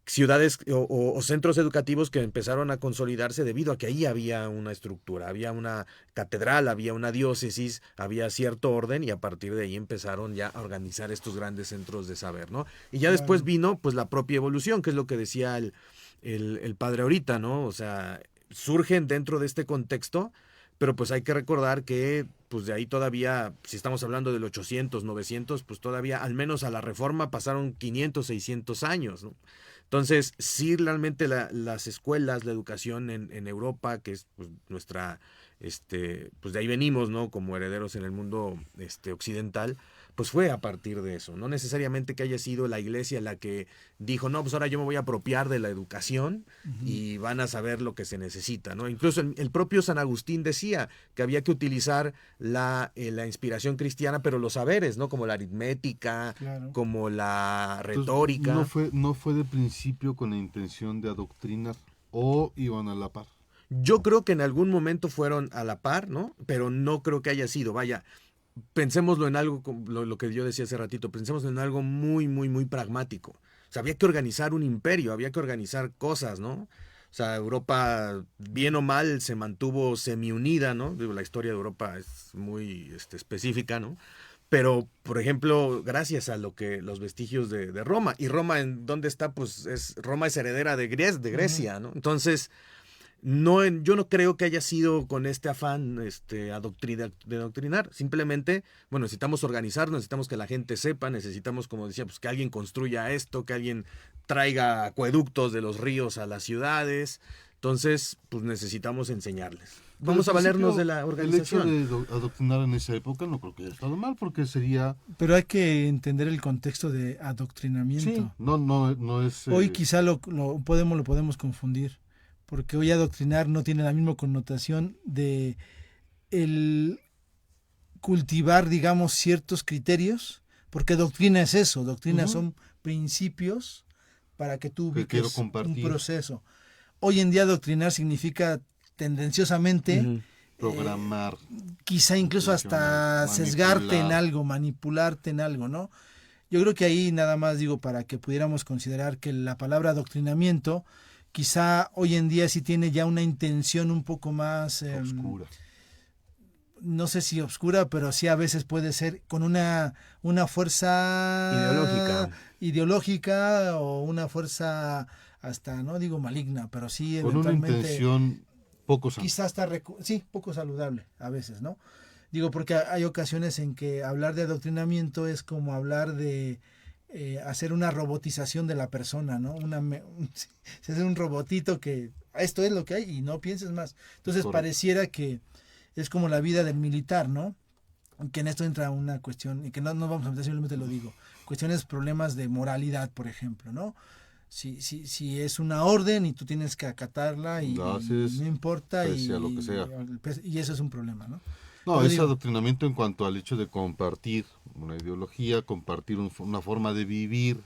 ciudades o centros educativos que empezaron a consolidarse debido a que ahí había una estructura, había una catedral, había una diócesis, había cierto orden, y a partir de ahí empezaron ya a organizar estos grandes centros de saber, ¿no? Y ya después vino pues la propia evolución, que es lo que decía el padre ahorita, ¿no? O sea, surgen dentro de este contexto, pero pues hay que recordar que pues de ahí todavía, si estamos hablando del 800, 900, pues todavía al menos a la Reforma pasaron 500, 600 años, ¿no? Entonces, sí, realmente las escuelas, la educación en Europa, que es pues, nuestra, pues de ahí venimos, ¿no? Como herederos en el mundo occidental, pues fue a partir de eso. No necesariamente que haya sido la iglesia la que dijo, no, pues ahora yo me voy a apropiar de la educación y van a saber lo que se necesita, ¿no? Incluso el propio San Agustín decía que había que utilizar la inspiración cristiana, pero los saberes, ¿no? Como la aritmética, Claro. como la Entonces, retórica. no fue de principio con la intención de adoctrinar, o iban a la par. Yo creo que en algún momento fueron a la par, ¿no? Pero no creo que haya sido, vaya, pensémoslo en algo, lo que yo decía hace ratito, pensémoslo en algo muy, muy, muy pragmático. O sea, había que organizar un imperio, había que organizar cosas, ¿no? O sea, Europa, bien o mal, se mantuvo semi-unida, ¿no? Digo, la historia de Europa es muy específica, ¿no? Pero, por ejemplo, gracias a los vestigios de Roma. ¿Y Roma en dónde está? Pues Roma es heredera de Grecia, ¿no? Entonces, yo no creo que haya sido con este afán de adoctrinar. Simplemente, bueno, necesitamos organizarnos, necesitamos que la gente sepa, necesitamos, como decía, pues que alguien construya esto, que alguien traiga acueductos de los ríos a las ciudades. Entonces, pues necesitamos enseñarles. Vamos a valernos de la organización. El hecho de adoctrinar en esa época no creo que haya estado mal, porque sería... Pero hay que entender el contexto de adoctrinamiento. Sí, no es... Hoy quizá lo podemos confundir, porque hoy adoctrinar no tiene la misma connotación de el cultivar, digamos, ciertos criterios, porque doctrina es eso, doctrina son principios para que tú Que quiero ubiques compartir. un proceso. Hoy en día adoctrinar significa tendenciosamente Programar. quizá incluso hasta Manipular. sesgarte en algo, manipularte en algo, ¿no? Yo creo que ahí nada más digo para que pudiéramos considerar que la palabra adoctrinamiento quizá hoy en día sí tiene ya una intención un poco más Oscura. no sé si obscura, pero sí a veces puede ser con una fuerza ideológica o una fuerza hasta, no digo maligna, pero sí Con una eventualmente intención poco sana. quizás hasta sí, poco saludable a veces, ¿no? Digo, porque hay ocasiones en que hablar de adoctrinamiento es como hablar de hacer una robotización de la persona, ¿no? Se hace un robotito que esto es lo que hay y no pienses más. Entonces Correcto. pareciera que es como la vida del militar, ¿no? Que en esto entra una cuestión, y que no nos vamos a meter, simplemente lo digo, cuestiones, problemas de moralidad, por ejemplo, ¿no? Si es una orden y tú tienes que acatarla y Haces no importa pese a lo que sea. y eso es un problema, ¿no? No, Pero es digo, adoctrinamiento en cuanto al hecho de compartir una ideología, compartir una forma de vivir.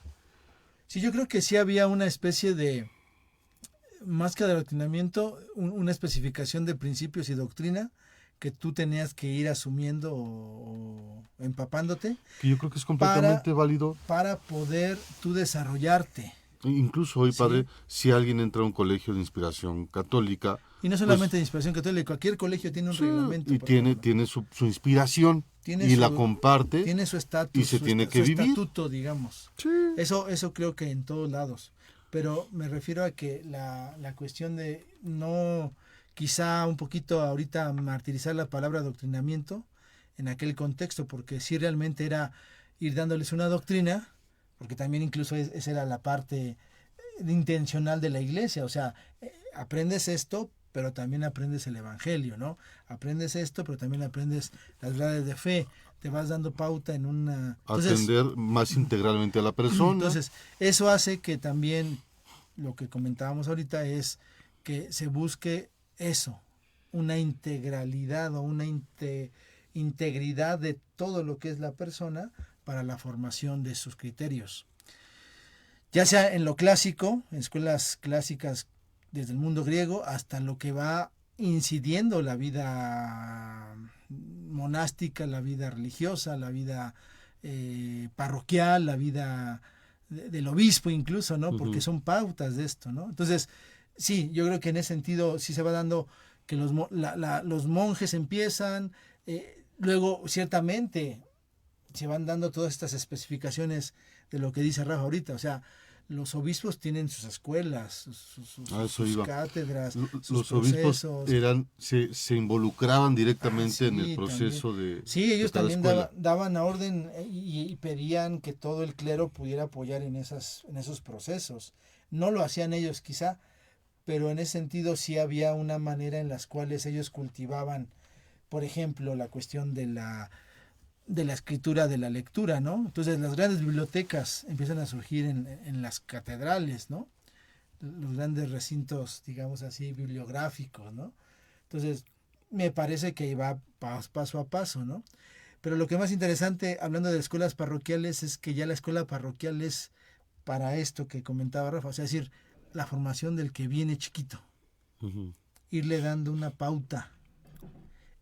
sí, yo creo que sí había una especie de, más que de adoctrinamiento, una especificación de principios y doctrina que tú tenías que ir asumiendo o empapándote Que yo creo que es completamente válido. para poder tú desarrollarte. Incluso hoy, Sí. padre, si alguien entra a un colegio de inspiración católica. Y no solamente de inspiración católica, cualquier colegio tiene un reglamento. Y por tiene, ejemplo. tiene su inspiración Tiene y su- la comparte. Tiene su estatus, y se tiene que su vivir. estatuto, digamos. Sí. Eso creo que en todos lados. Pero me refiero a que la cuestión de no, quizá un poquito ahorita martirizar la palabra adoctrinamiento en aquel contexto, porque sí realmente era ir dándoles una doctrina, porque también incluso esa era la parte intencional de la iglesia, o sea, aprendes esto, pero también aprendes el evangelio, ¿no? Aprendes esto, pero también aprendes las verdades de fe, te vas dando pauta en una... Entonces, Atender más integralmente a la persona. entonces, eso hace que también lo que comentábamos ahorita es que se busque eso, una integralidad o una integridad de todo lo que es la persona para la formación de sus criterios. Ya sea en lo clásico, en escuelas clásicas desde el mundo griego, hasta lo que va incidiendo la vida monástica, la vida religiosa, la vida parroquial, la vida del obispo incluso, ¿no? Porque son pautas de esto, ¿no? Entonces, sí, yo creo que en ese sentido sí se va dando que los monjes empiezan, luego ciertamente se van dando todas estas especificaciones de lo que dice Rafa ahorita, o sea, los obispos tienen sus escuelas, sus cátedras, sus los procesos. obispos se involucraban directamente Sí, en el proceso también. de Sí, ellos cada también escuela. daban orden y pedían que todo el clero pudiera apoyar en esos procesos. No lo hacían ellos quizá, pero en ese sentido sí había una manera en las cuales ellos cultivaban, por ejemplo, la cuestión de la escritura, de la lectura, ¿no? Entonces las grandes bibliotecas empiezan a surgir en las catedrales, ¿no? Los grandes recintos, digamos así, bibliográficos, ¿no? Entonces, me parece que va paso a paso, ¿no? Pero lo que más interesante, hablando de escuelas parroquiales, es que ya la escuela parroquial es para esto que comentaba Rafa, o sea, es decir, la formación del que viene chiquito, irle dando una pauta.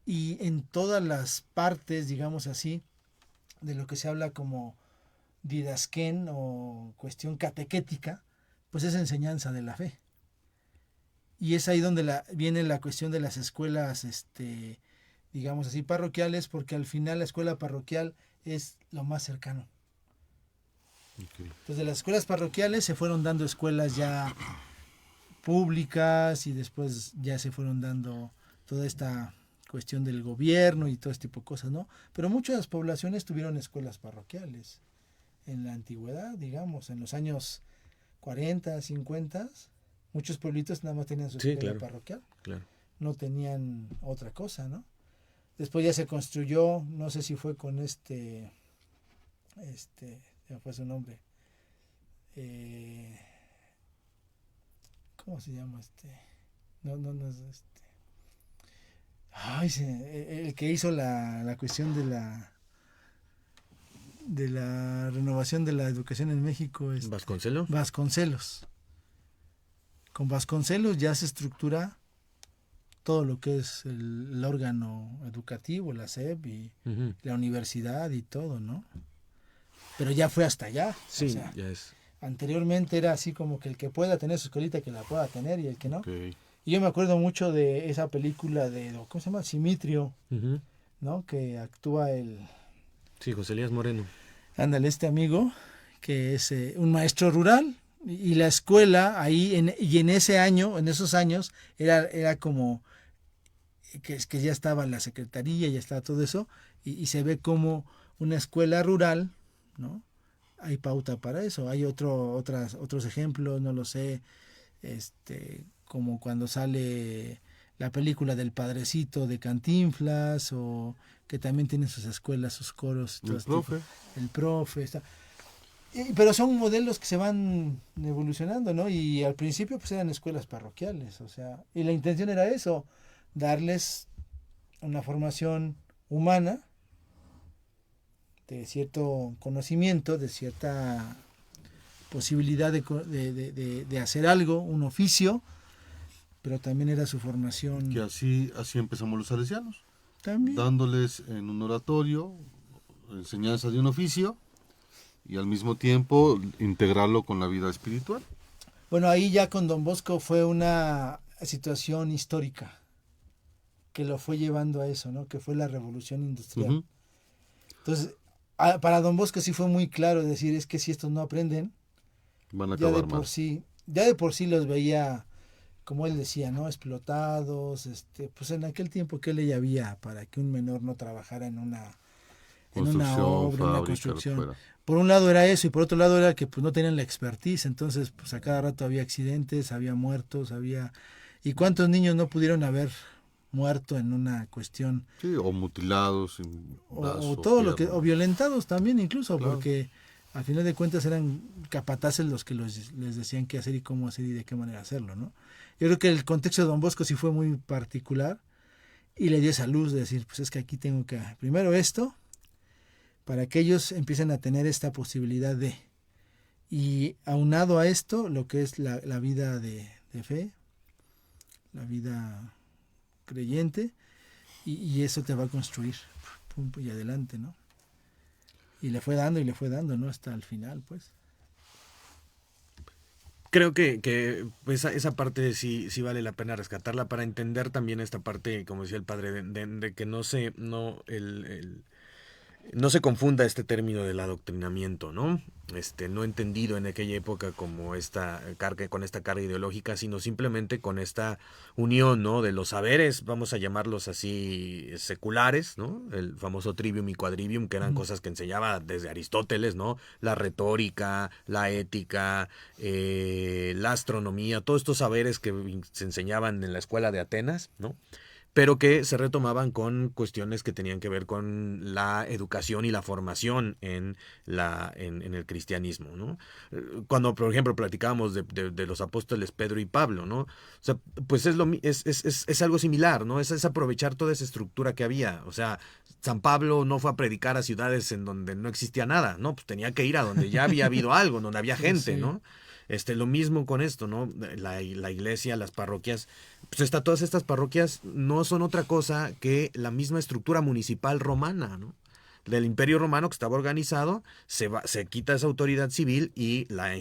Y en todas las partes, digamos así, de lo que se habla como didasquén o cuestión catequética, pues es enseñanza de la fe. Y es ahí donde viene la cuestión de las escuelas, digamos así, parroquiales, porque al final la escuela parroquial es lo más cercano. Entonces de las escuelas parroquiales se fueron dando escuelas ya públicas y después ya se fueron dando toda esta cuestión del gobierno y todo este tipo de cosas, ¿no? Pero muchas poblaciones tuvieron escuelas parroquiales en la antigüedad, digamos, en los años 40, 50, muchos pueblitos nada más tenían su escuela parroquial. Claro. No tenían otra cosa, ¿no? Después ya se construyó, no sé si fue con ya fue su nombre, ¿cómo se llama No es Ay, el que hizo la cuestión de la renovación de la educación en México es ¿Vasconcelos? Vasconcelos. Con Vasconcelos ya se estructura todo lo que es el órgano educativo, la SEP y Ujú. la universidad y todo, ¿no? Pero ya fue hasta allá. Sí, O sea, ya es. anteriormente era así como que el que pueda tener su escuelita que la pueda tener y el que no. Ok. Y yo me acuerdo mucho de esa película ¿cómo se llama? Simitrio, Ujú. ¿no? Que actúa Sí, José Elías Moreno. ándale, este amigo, que es un maestro rural, y la escuela ahí, en ese año, en esos años, era como que ya estaba la secretaría, ya estaba todo eso, y se ve como una escuela rural, ¿no? Hay pauta para eso, hay otros ejemplos, no lo sé, como cuando sale la película del Padrecito de Cantinflas, o que también tiene sus escuelas, sus coros. todo El este tipo. profe. El profe, pero son modelos que se van evolucionando, ¿no? Y al principio pues eran escuelas parroquiales, o sea, y la intención era eso, darles una formación humana, de cierto conocimiento, de cierta posibilidad de hacer algo, un oficio, pero también era su formación Que así empezamos los salesianos, también. dándoles en un oratorio enseñanza de un oficio y al mismo tiempo integrarlo con la vida espiritual. Bueno, ahí ya con Don Bosco fue una situación histórica que lo fue llevando a eso, ¿no? Que fue la revolución industrial. Ujú. Entonces, para Don Bosco sí fue muy claro decir, es que si estos no aprenden, Van a ya acabar mal. ya de por sí los veía, como él decía, ¿no? Explotados, pues en aquel tiempo que ley había para que un menor no trabajara en una Construcción, obra, en una fábrica, construcción. fuera. Por un lado era eso y por otro lado era que pues no tenían la expertise, entonces pues a cada rato había accidentes, había muertos, ¿Y cuántos niños no pudieron haber muerto en una cuestión? Sí, o mutilados, sin brazo, O todo lo que, pierna. o violentados también incluso, Claro. porque al final de cuentas eran capataces los que les decían qué hacer y cómo hacer y de qué manera hacerlo, ¿no? Yo creo que el contexto de Don Bosco sí fue muy particular y le dio esa luz de decir, pues es que aquí tengo que, primero esto, para que ellos empiecen a tener esta posibilidad de, y aunado a esto, lo que es la vida de fe, la vida creyente, y eso te va a construir, pum, y adelante, ¿no? Y le fue dando, ¿no? Hasta el final, pues. Creo que esa parte sí vale la pena rescatarla para entender también esta parte, como decía el padre, de que no se confunda este término del adoctrinamiento, ¿no? No entendido en aquella época como esta carga, con esta carga ideológica, sino simplemente con esta unión, ¿no? De los saberes, vamos a llamarlos así, seculares, ¿no? El famoso trivium y quadrivium, que eran cosas que enseñaba desde Aristóteles, ¿no? La retórica, la ética, la astronomía, todos estos saberes que se enseñaban en la escuela de Atenas, ¿no? Pero que se retomaban con cuestiones que tenían que ver con la educación y la formación en el cristianismo, ¿no? Cuando, por ejemplo, platicábamos de los apóstoles Pedro y Pablo, ¿no? O sea, pues es algo similar, ¿no? Es aprovechar toda esa estructura que había. O sea, San Pablo no fue a predicar a ciudades en donde no existía nada, ¿no? Pues tenía que ir a donde ya había habido algo, donde había gente, Sí. ¿no? Lo mismo con esto, ¿no? La iglesia, las parroquias, pues todas estas parroquias no son otra cosa que la misma estructura municipal romana, ¿no? Del Imperio Romano que estaba organizado, se quita esa autoridad civil y la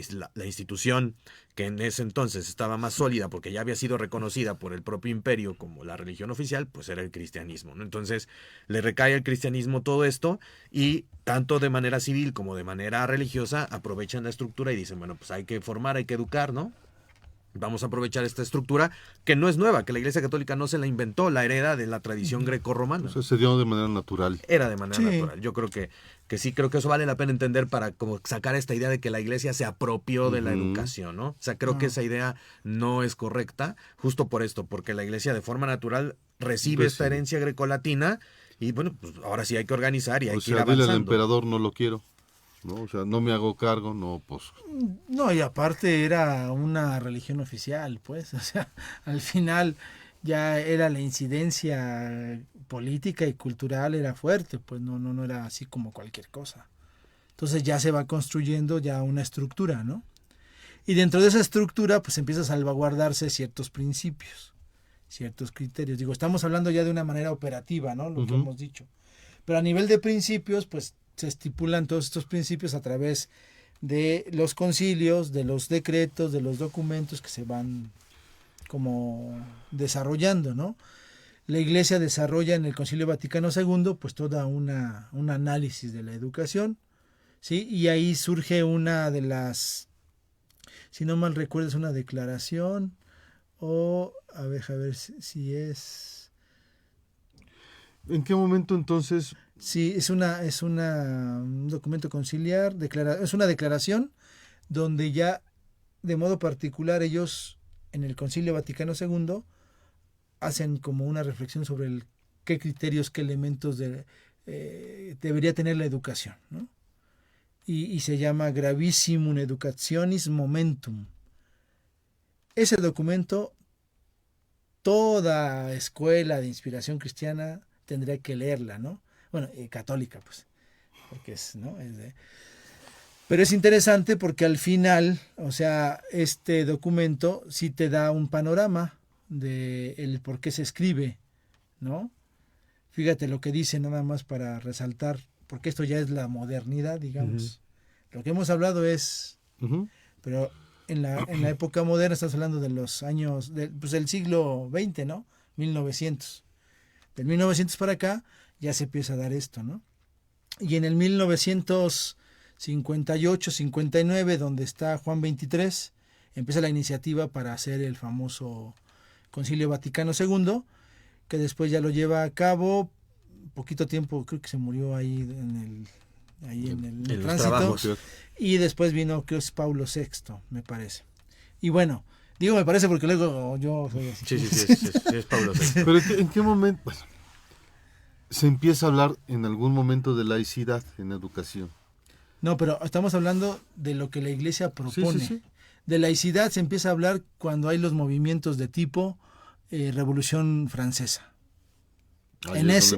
institución que en ese entonces estaba más sólida porque ya había sido reconocida por el propio imperio como la religión oficial, pues era el cristianismo, ¿no? Entonces le recae al cristianismo todo esto y tanto de manera civil como de manera religiosa aprovechan la estructura y dicen, bueno, pues hay que formar, hay que educar, ¿no? Vamos a aprovechar esta estructura que no es nueva, que la Iglesia Católica no se la inventó, la hereda de la tradición grecorromana. Eso se dio de manera natural. Era de manera Sí. natural. Yo creo que sí, creo que eso vale la pena entender para como sacar esta idea de que la Iglesia se apropió de la educación, ¿no? O sea, creo que esa idea no es correcta, justo por esto, porque la Iglesia de forma natural recibe esta herencia grecolatina y bueno, pues ahora sí hay que organizar y hay O que ir sea, dile al avanzando. emperador no lo quiero. ¿no? O sea, no me hago cargo, no, pues... No, y aparte era una religión oficial, pues, o sea, al final ya era la incidencia política y cultural era fuerte, pues no era así como cualquier cosa. Entonces ya se va construyendo ya una estructura, ¿no? Y dentro de esa estructura pues empieza a salvaguardarse ciertos principios, ciertos criterios. Digo, estamos hablando ya de una manera operativa, ¿no? Lo que hemos dicho. Pero a nivel de principios, pues se estipulan todos estos principios a través de los concilios, de los decretos, de los documentos que se van como desarrollando, ¿no? La Iglesia desarrolla en el Concilio Vaticano II pues toda un análisis de la educación, ¿sí? Y ahí surge una de las, si no mal recuerdo, es una declaración o, a ver si es... ¿En qué momento entonces? Sí, es un documento conciliar, es una declaración donde ya de modo particular ellos en el Concilio Vaticano II hacen como una reflexión sobre qué criterios, qué elementos debería tener la educación, ¿no? Y se llama Gravissimum Educationis Momentum. Ese documento, toda escuela de inspiración cristiana tendría que leerla, ¿no? Bueno, católica, pues, porque es, ¿no? Pero es interesante porque al final, o sea, este documento sí te da un panorama de el por qué se escribe, ¿no? Fíjate lo que dice nada más para resaltar, porque esto ya es la modernidad, digamos. Lo que hemos hablado es, pero en la época moderna estás hablando de los años, del siglo XX, ¿no? 1900. Del 1900 para acá ya se empieza a dar esto, ¿no? Y en el 1958, 59, donde está Juan XXIII, empieza la iniciativa para hacer el famoso Concilio Vaticano II, que después ya lo lleva a cabo, poquito tiempo, creo que se murió ahí en el tránsito, y después vino, creo que es Paulo VI, me parece. Y bueno, digo me parece porque luego yo soy así. Sí, es Pablo VI. Pero ¿en qué momento? Bueno, se empieza a hablar en algún momento de laicidad en educación. No, pero estamos hablando de lo que la Iglesia propone. Sí. De laicidad se empieza a hablar cuando hay los movimientos de tipo Revolución Francesa.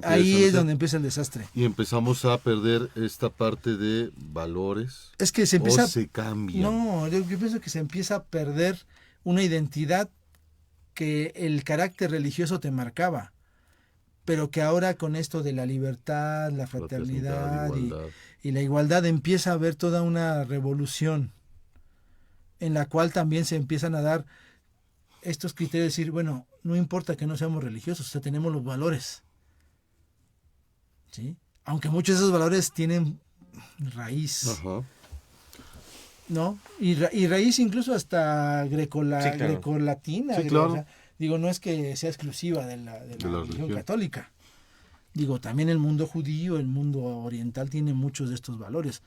Ahí es donde empieza el desastre. Y empezamos a perder esta parte de valores. Es que se empieza... ¿O se cambia? No, yo pienso que se empieza a perder una identidad que el carácter religioso te marcaba, pero que ahora con esto de la libertad, la fraternidad y la igualdad empieza a haber toda una revolución en la cual también se empiezan a dar estos criterios de decir, bueno, no importa que no seamos religiosos, o sea, tenemos los valores, ¿sí? Aunque muchos de esos valores tienen raíz, ¿no? Y raíz incluso hasta grecolatina. Sí, claro. O sea, digo, no es que sea exclusiva de la religión católica. Digo, también el mundo judío, el mundo oriental tiene muchos de estos valores.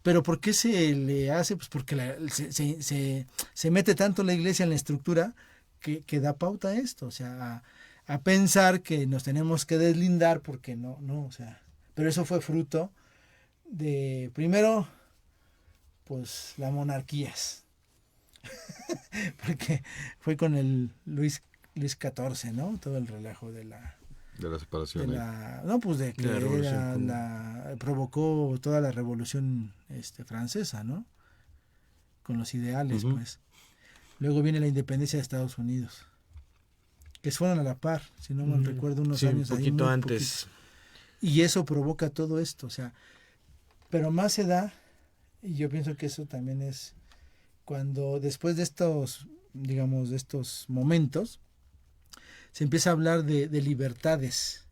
Pero ¿por qué se le hace? Pues porque se mete tanto la Iglesia en la estructura que da pauta a esto. O sea, a pensar que nos tenemos que deslindar porque no, o sea. Pero eso fue fruto de, primero, pues, las monarquías. Porque fue con el Luis XIV, ¿no? Todo el relajo de la separación. De que provocó toda la revolución francesa, ¿no? Con los ideales, pues. Luego viene la independencia de Estados Unidos, que fueron a la par, si no mal recuerdo, unos años un poquito antes. Y eso provoca todo esto, o sea, pero más se da, y yo pienso que eso también es cuando después de estos, digamos, de estos momentos, se empieza a hablar de libertades,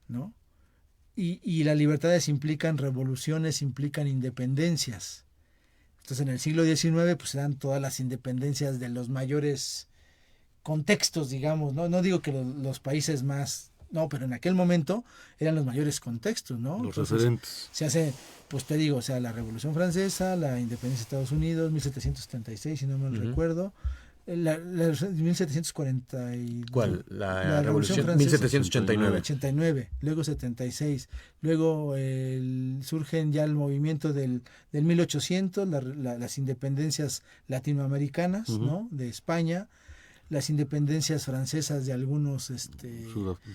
¿no? Y las libertades implican revoluciones, implican independencias. Entonces en el siglo XIX pues se dan todas las independencias de los mayores contextos, digamos, ¿no? No digo que los países más, no, pero en aquel momento eran los mayores contextos, ¿no? Los referentes. Se hace, pues te digo, o sea, la Revolución Francesa, la independencia de Estados Unidos, 1776, si no mal recuerdo, La 1740 y... ¿Cuál? La La Revolución Francesa. 1789. 89, luego 76, luego surgen ya el movimiento del 1800, las independencias latinoamericanas, ¿no? De España, las independencias francesas de algunos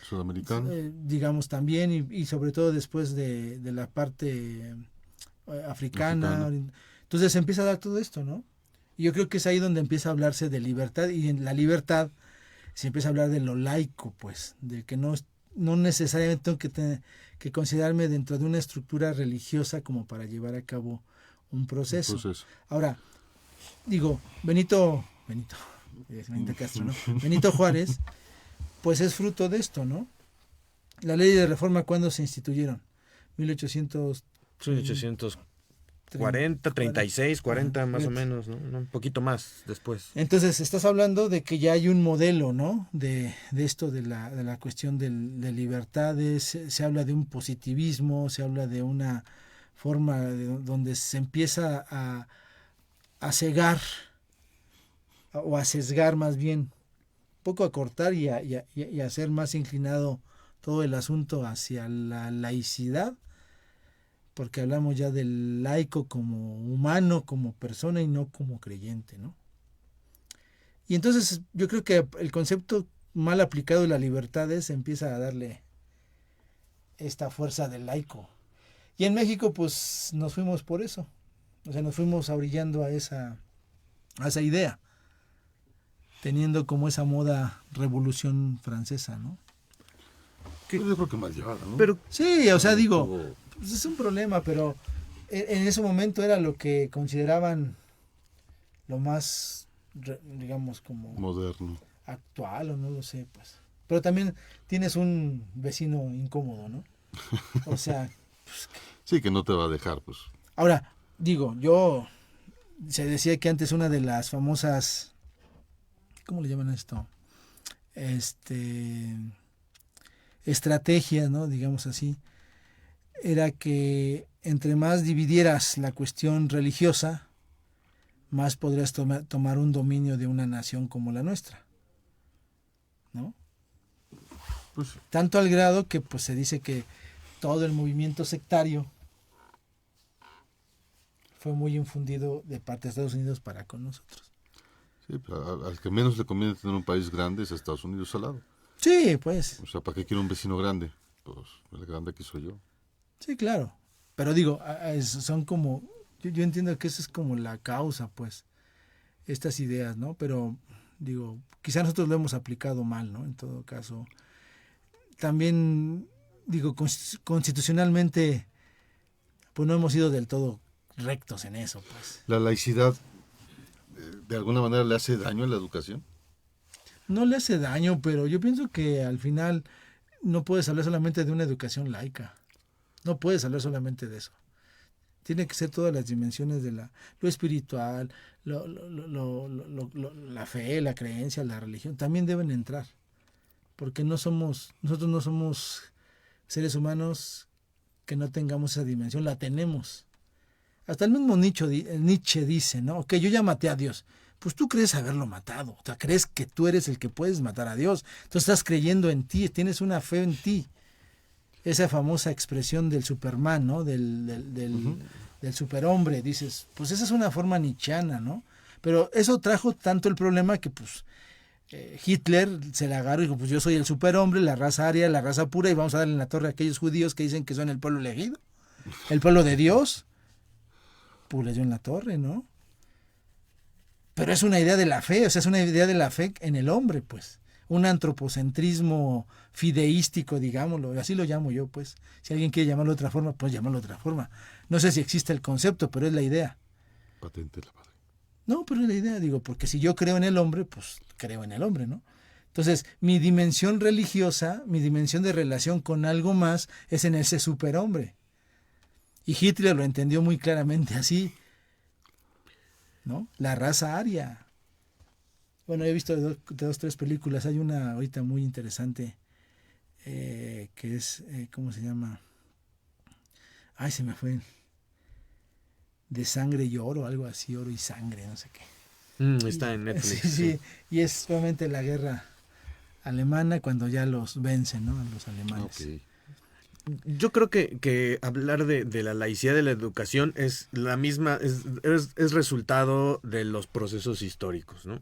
Sudamericanos. digamos también, y sobre todo después de la parte africana. Entonces se empieza a dar todo esto, ¿no? Y yo creo que es ahí donde empieza a hablarse de libertad, y en la libertad se empieza a hablar de lo laico, pues, de que no necesariamente tengo que considerarme dentro de una estructura religiosa como para llevar a cabo un proceso. Ahora, digo, Benito Castro, ¿no? Benito Juárez, pues es fruto de esto, ¿no? La ley de reforma, ¿cuándo se instituyeron? 1840, 36, 40 más o menos, ¿no? Un poquito más después. Entonces, estás hablando de que ya hay un modelo, ¿no? De esto de la cuestión de libertades, se habla de un positivismo, se habla de una forma donde se empieza a cegar, o a sesgar más bien, un poco a cortar y a hacer más inclinado todo el asunto hacia la laicidad, porque hablamos ya del laico como humano, como persona y no como creyente, ¿no? Y entonces yo creo que el concepto mal aplicado de la libertad empieza a darle esta fuerza del laico. Y en México pues nos fuimos por eso, o sea, nos fuimos abrillando a esa idea, teniendo como esa moda Revolución Francesa, ¿no? Yo creo que mal llevada, ¿no? Pero sí, o sea, digo, pues es un problema, pero en ese momento era lo que consideraban lo más, digamos, como moderno, actual, o no lo sé, pues. Pero también tienes un vecino incómodo, ¿no? O sea, pues, sí, que no te va a dejar, pues. Ahora, digo, se decía que antes una de las famosas, ¿cómo le llaman esto? Estrategias, ¿no? Digamos así, era que entre más dividieras la cuestión religiosa, más podrías tomar un dominio de una nación como la nuestra, ¿no? Pues, tanto al grado que pues se dice que todo el movimiento sectario fue muy infundido de parte de Estados Unidos para con nosotros. Sí, al que menos le conviene tener un país grande es Estados Unidos al lado. Sí, pues. O sea, ¿para qué quiero un vecino grande? Pues el grande que soy yo. Sí, claro. Pero digo, son como, yo entiendo que eso es como la causa, pues, estas ideas, ¿no? Pero digo, quizá nosotros lo hemos aplicado mal, ¿no? En todo caso. También, digo, constitucionalmente, pues no hemos sido del todo rectos en eso, pues. ¿La laicidad de alguna manera le hace daño a la educación? No le hace daño, pero yo pienso que al final no puedes hablar solamente de una educación laica. No puedes hablar solamente de eso. Tiene que ser todas las dimensiones de lo espiritual, la fe, la creencia, la religión, también deben entrar. Porque nosotros no somos seres humanos que no tengamos esa dimensión, la tenemos. Hasta el mismo Nietzsche dice, ¿no? Ok, yo ya maté a Dios. Pues tú crees haberlo matado, o sea, crees que tú eres el que puedes matar a Dios. Entonces estás creyendo en ti, tienes una fe en ti. Esa famosa expresión del Superman, ¿no? Del superhombre, dices, pues esa es una forma nietzscheana, ¿no? Pero eso trajo tanto el problema que pues Hitler se la agarró y dijo, pues yo soy el superhombre, la raza aria, la raza pura, y vamos a darle en la torre a aquellos judíos que dicen que son el pueblo elegido, el pueblo de Dios. Pues les dio en la torre, ¿no? Pero es una idea de la fe, o sea, es una idea de la fe en el hombre, pues. Un antropocentrismo fideístico, digámoslo, así lo llamo yo, pues. Si alguien quiere llamarlo de otra forma, pues llamarlo de otra forma. No sé si existe el concepto, pero es la idea. Patente la madre. No, pero es la idea, digo, porque si yo creo en el hombre, pues creo en el hombre, ¿no? Entonces, mi dimensión religiosa, mi dimensión de relación con algo más, es en ese superhombre. Y Hitler lo entendió muy claramente así, ¿no? La raza aria. Bueno, he visto dos, tres películas. Hay una ahorita muy interesante que es, ¿cómo se llama? Ay, se me fue. De sangre y oro, algo así, oro y sangre, no sé qué. Está en Netflix. Sí, sí, y es obviamente la guerra alemana cuando ya los vencen, ¿no? A los alemanes. Ok. Yo creo que hablar de la laicidad de la educación es la misma, es resultado de los procesos históricos, ¿no?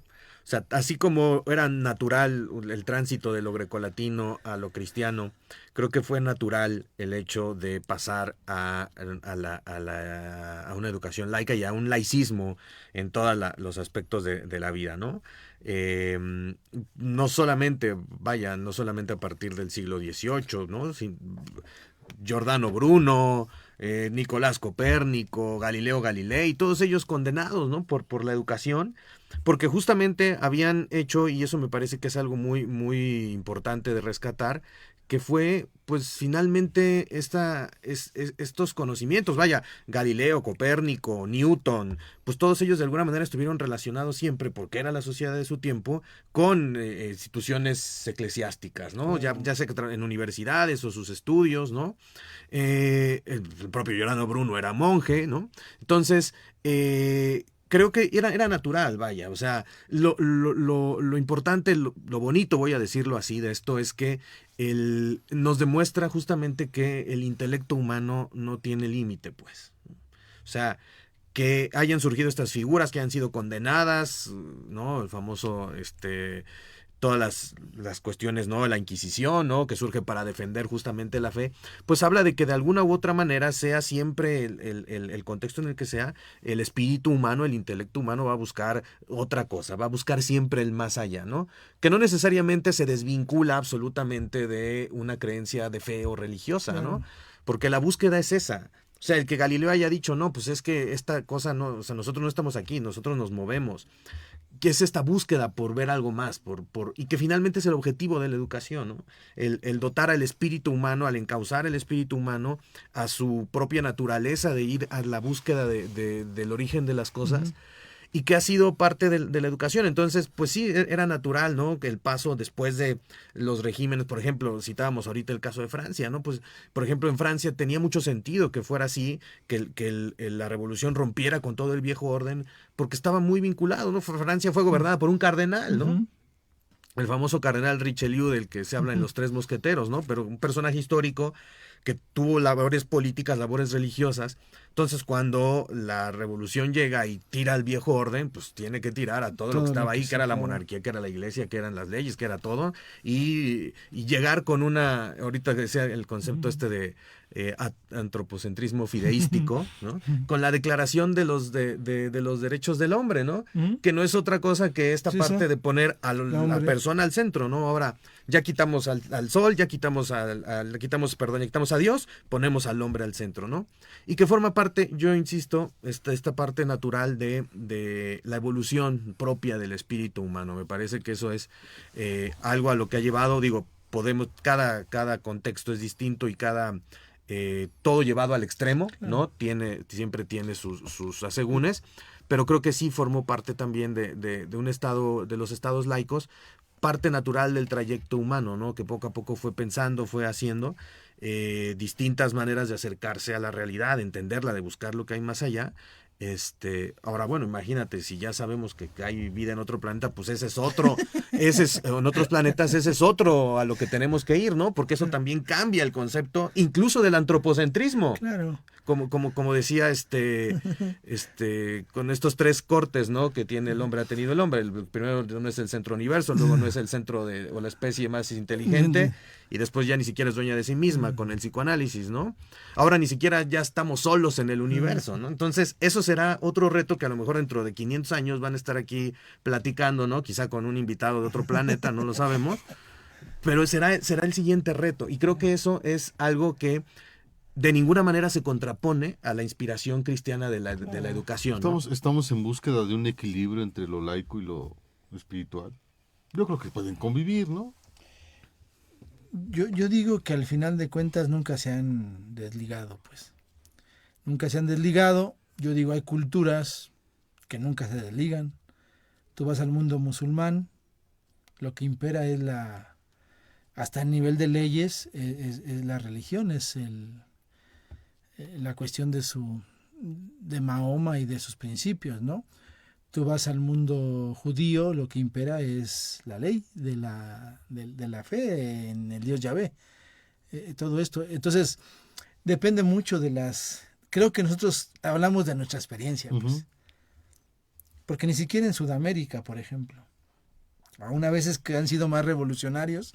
O sea, así como era natural el tránsito de lo grecolatino a lo cristiano, creo que fue natural el hecho de pasar a una educación laica y a un laicismo en todos los aspectos de la vida, ¿no? No solamente, no solamente a partir del siglo XVIII, ¿no? Giordano Bruno, Nicolás Copérnico, Galileo Galilei, todos ellos condenados, ¿no? por la educación, porque justamente habían hecho, y eso me parece que es algo muy, muy importante de rescatar, que fue, pues, finalmente estos conocimientos, Galileo, Copérnico, Newton, pues todos ellos de alguna manera estuvieron relacionados siempre, porque era la sociedad de su tiempo, con instituciones eclesiásticas, ¿no? Ya sea que en universidades o sus estudios, ¿no? El propio Giordano Bruno era monje, ¿no? Entonces, creo que era natural, o sea, lo importante, lo bonito, voy a decirlo así, de esto es que nos demuestra justamente que el intelecto humano no tiene límite, pues. O sea, que hayan surgido estas figuras que han sido condenadas, ¿no? El famoso, todas las cuestiones, ¿no? La Inquisición, ¿no? Que surge para defender justamente la fe, pues habla de que de alguna u otra manera, sea siempre el contexto en el que sea, el espíritu humano, el intelecto humano va a buscar otra cosa, va a buscar siempre el más allá, ¿no? Que no necesariamente se desvincula absolutamente de una creencia de fe o religiosa, ¿no? Porque la búsqueda es esa. O sea, el que Galileo haya dicho, no, pues es que esta cosa no, o sea, nosotros no estamos aquí, nosotros nos movemos. Que es esta búsqueda por ver algo más, y que finalmente es el objetivo de la educación, ¿no? El dotar al espíritu humano, al encauzar el espíritu humano a su propia naturaleza de ir a la búsqueda del origen de las cosas, y que ha sido parte de la educación. Entonces, pues sí, era natural, ¿no? Que el paso después de los regímenes, por ejemplo, citábamos ahorita el caso de Francia, ¿no? Pues, por ejemplo, en Francia tenía mucho sentido que fuera así, que la revolución rompiera con todo el viejo orden, porque estaba muy vinculado, ¿no? Francia fue gobernada por un cardenal, ¿no? El famoso cardenal Richelieu, del que se habla en Los Tres Mosqueteros, ¿no? Pero un personaje histórico que tuvo labores políticas, labores religiosas. Entonces, cuando la revolución llega y tira al viejo orden, pues tiene que tirar a todo lo que estaba ahí, que era la monarquía, que era la iglesia, que eran las leyes, que era todo, y llegar con ahorita decía el concepto de antropocentrismo fideístico, ¿no? Con la declaración de los derechos del hombre, ¿no? Que no es otra cosa que esta parte de poner a la persona al centro, ¿no? Ahora ya quitamos al sol, ya quitamos a Dios, ponemos al hombre al centro, ¿no? Y que forma parte, yo insisto, esta parte natural de la evolución propia del espíritu humano. Me parece que eso es algo a lo que ha llevado, cada contexto es distinto y todo llevado al extremo, ¿no? Siempre tiene sus asegúnes, pero creo que sí formó parte también de un estado, de los estados laicos, parte natural del trayecto humano, ¿no? Que poco a poco fue pensando, fue haciendo distintas maneras de acercarse a la realidad, de entenderla, de buscar lo que hay más allá. Ahora, bueno, imagínate, si ya sabemos que hay vida en otro planeta, pues en otros planetas, ese es otro a lo que tenemos que ir, ¿no? Porque eso también cambia el concepto, incluso del antropocentrismo. Claro. Como decía, con estos tres cortes, ¿no? Que ha tenido el hombre. El primero no es el centro universo, luego no es el centro o la especie más inteligente, y después ya ni siquiera es dueña de sí misma con el psicoanálisis, ¿no? Ahora ni siquiera ya estamos solos en el universo, ¿no? Entonces, eso será otro reto que a lo mejor dentro de 500 años van a estar aquí platicando, ¿no? Quizá con un invitado de otro planeta, no lo sabemos, pero será el siguiente reto, y creo que eso es algo que de ninguna manera se contrapone a la inspiración cristiana de la educación, ¿no? Estamos en búsqueda de un equilibrio entre lo laico y lo espiritual. Yo creo que pueden convivir, ¿no? Yo digo que al final de cuentas nunca se han desligado, pues. Nunca se han desligado. Yo digo, hay culturas que nunca se desligan. Tú vas al mundo musulmán, lo que impera es hasta el nivel de leyes, es la religión, es la cuestión de Mahoma y de sus principios, ¿no? Tú vas al mundo judío, lo que impera es la ley de la fe en el Dios Yahvé. Todo esto. Entonces, depende mucho de las... Creo que nosotros hablamos de nuestra experiencia, pues. Porque ni siquiera en Sudamérica, por ejemplo, aún a veces que han sido más revolucionarios,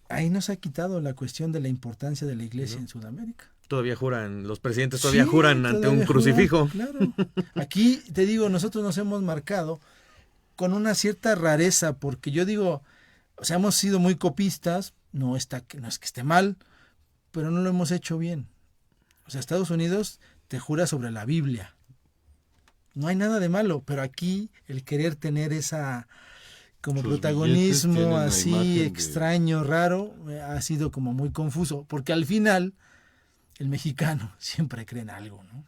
ahí nos ha quitado la cuestión de la importancia de la iglesia en Sudamérica. Todavía juran, los presidentes todavía Sí, juran ante todavía un crucifijo. juran, claro. Aquí, te digo, nosotros nos hemos marcado con una cierta rareza, porque yo digo, o sea, hemos sido muy copistas, no es que esté mal, pero no lo hemos hecho bien. O sea, Estados Unidos te jura sobre la Biblia. No hay nada de malo, pero aquí el querer tener esa como Sus billetes protagonismo tienen la así imagen extraño, raro, ha sido como muy confuso, porque al final el mexicano siempre cree en algo, ¿no?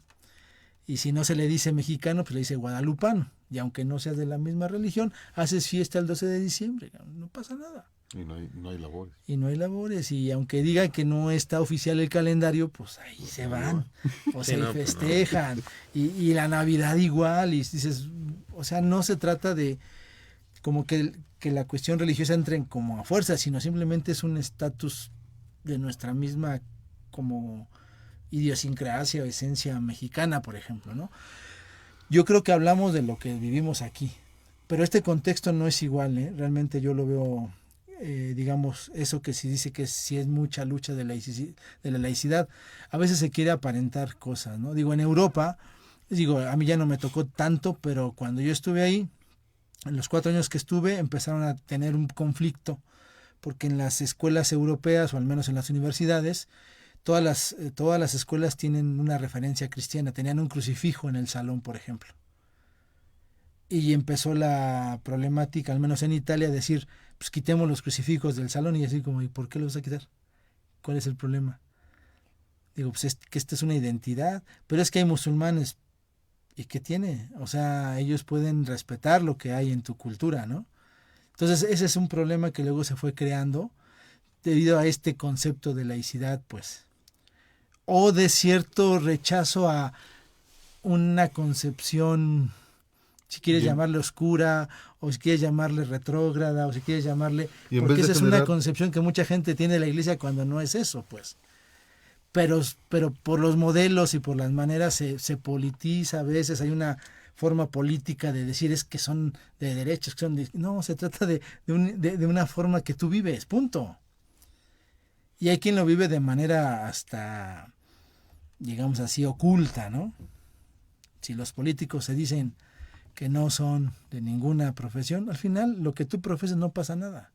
Y si no se le dice mexicano, pues le dice guadalupano. Y aunque no seas de la misma religión, haces fiesta el 12 de diciembre, no pasa nada. Y no hay labores. Y no hay labores, y aunque diga que no está oficial el calendario, pues ahí se van, o Sí, se no, pues festejan, y la Navidad igual, y dices, o sea, no se trata de como que la cuestión religiosa entre como a fuerza, sino simplemente es un estatus de nuestra misma como idiosincrasia o esencia mexicana, por ejemplo, ¿no? Yo creo que hablamos de lo que vivimos aquí, pero este contexto no es igual, ¿eh? Realmente yo lo veo, digamos, eso que se dice que si es mucha lucha de la laicidad, a veces se quiere aparentar cosas, ¿no? Digo, en Europa, a mí ya no me tocó tanto, pero cuando yo estuve ahí, en los 4 años que estuve, empezaron a tener un conflicto, porque en las escuelas europeas, o al menos en las universidades, todas las escuelas tienen una referencia cristiana, tenían un crucifijo en el salón, por ejemplo. Y empezó la problemática, al menos en Italia, decir, pues quitemos los crucifijos del salón, y así como, ¿y por qué los vas a quitar? ¿Cuál es el problema? Digo, pues que esta es una identidad, pero es que hay musulmanes, ¿y qué tiene? O sea, ellos pueden respetar lo que hay en tu cultura, ¿no? Entonces, ese es un problema que luego se fue creando debido a este concepto de laicidad, pues, o de cierto rechazo a una concepción, si quieres llamarle oscura, o si quieres llamarle retrógrada, o si quieres llamarle... Porque esa es una concepción que mucha gente tiene de la iglesia cuando no es eso, pues. Pero por los modelos y por las maneras se politiza a veces, hay una forma política de decir es que son de derechos, que son de... No, se trata de una forma que tú vives, punto. Y hay quien lo vive de manera hasta, digamos así, oculta, ¿no? Si los políticos se dicen que no son de ninguna profesión, al final lo que tú profesas no pasa nada.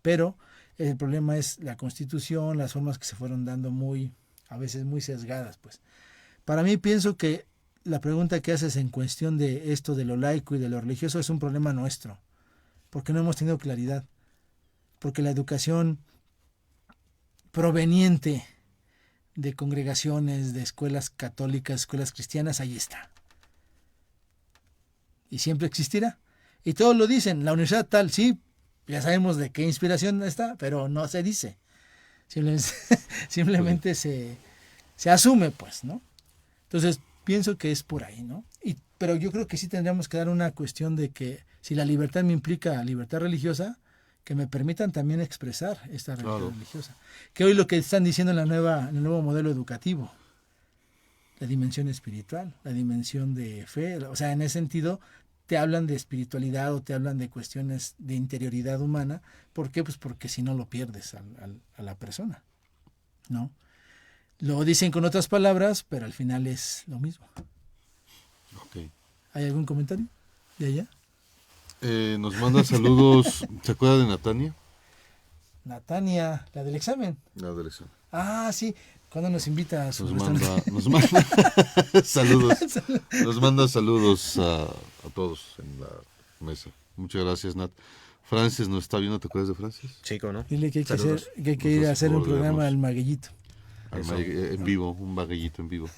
Pero el problema es la Constitución, las formas que se fueron dando a veces muy sesgadas, pues. Para mí pienso que la pregunta que haces en cuestión de esto de lo laico y de lo religioso es un problema nuestro, porque no hemos tenido claridad, porque la educación proveniente de congregaciones, de escuelas católicas, escuelas cristianas, ahí está. Y siempre existirá. Y todos lo dicen, la universidad tal, sí, ya sabemos de qué inspiración está, pero no se dice. Simplemente se asume, pues, ¿no? Entonces, pienso que es por ahí, ¿no? Pero yo creo que sí tendríamos que dar una cuestión de que si la libertad me implica libertad religiosa, que me permitan también expresar esta religión religiosa. Que hoy lo que están diciendo en el nuevo modelo educativo, la dimensión espiritual, la dimensión de fe, o sea, en ese sentido te hablan de espiritualidad o te hablan de cuestiones de interioridad humana. ¿Por qué? Pues porque si no lo pierdes a la persona, ¿no? Lo dicen con otras palabras, pero al final es lo mismo. Okay. ¿Hay algún comentario de allá? Nos manda saludos. ¿Se acuerda de Natania? Natania, la del examen. La del examen. Ah, sí. ¿Cuándo nos invita a su nos manda saludos. Nos manda saludos a todos en la mesa. Muchas gracias, Nat. Francis nos está viendo, ¿te acuerdas de Francis? Chico, ¿no? Dile que hay que ir a hacer un programa al Maguellito. En vivo, un baguellito en vivo.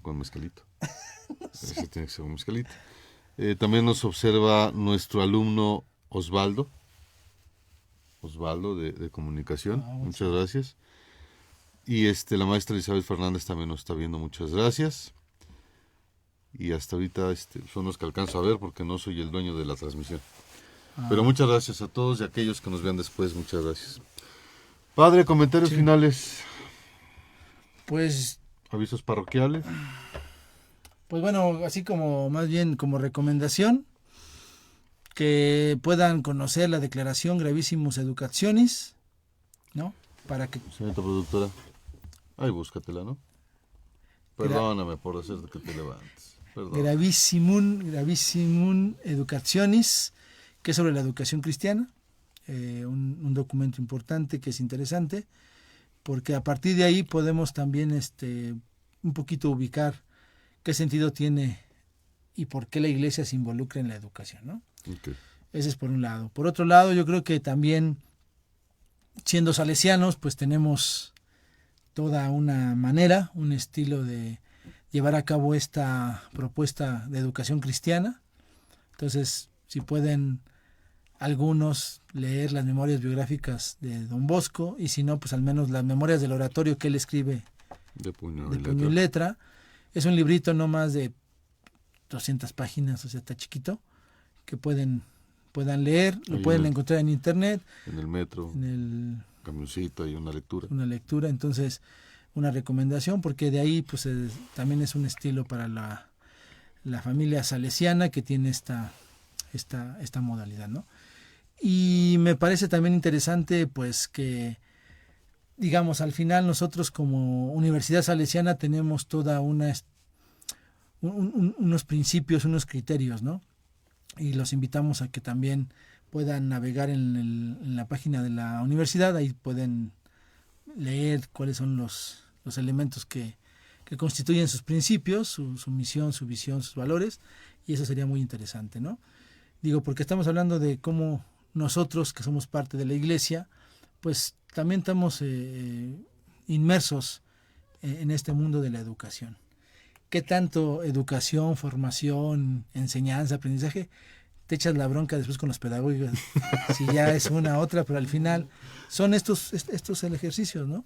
Con mezcalito. Ese tiene que ser un mezcalito. También nos observa nuestro alumno Osvaldo de comunicación. Muchas gracias. Y la maestra Elizabeth Fernández también nos está viendo. Muchas gracias. y hasta ahorita son los que alcanzo a ver porque no soy el dueño de la transmisión. Pero muchas gracias a todos y a aquellos que nos vean después, muchas gracias. Padre, comentarios finales, Pues, avisos parroquiales. pues bueno, así como más bien como recomendación, que puedan conocer la declaración Gravissimus Educationis, ¿no? Para que Señorita productora, ay, búscatela, ¿no? Perdóname por hacer que te levantes. Perdón. Gravissimum Educationis, que es sobre la educación cristiana, un documento importante que es interesante, porque a partir de ahí podemos también un poquito ubicar qué sentido tiene y por qué la Iglesia se involucra en la educación, ¿no? Okay. Ese es por un lado. Por otro lado, yo creo que también, siendo salesianos, pues tenemos toda una manera, un estilo de llevar a cabo esta propuesta de educación cristiana. Entonces, si pueden algunos leer las memorias biográficas de Don Bosco, y si no, pues al menos las memorias del oratorio que él escribe De puño y letra. Es un librito no más de 200 páginas, o sea, está chiquito, que puedan leer, lo Ahí pueden encontrar en internet, en el metro, en el camioncito, hay una lectura. Entonces una recomendación, porque de ahí pues también es un estilo para la familia salesiana que tiene esta modalidad, ¿no? Y me parece también interesante pues que, digamos, al final nosotros como Universidad Salesiana tenemos toda unos principios, unos criterios, ¿no? Y los invitamos a que también puedan navegar en la página de la universidad. Ahí pueden leer cuáles son los elementos que constituyen sus principios, su misión, su visión, sus valores, y eso sería muy interesante, ¿no? Digo, porque estamos hablando de cómo nosotros, que somos parte de la Iglesia, pues también estamos inmersos en este mundo de la educación. ¿Qué tanto educación, formación, enseñanza, aprendizaje? Te echas la bronca después con los pedagogos, si ya es una otra, pero al final son estos el ejercicio, ¿no?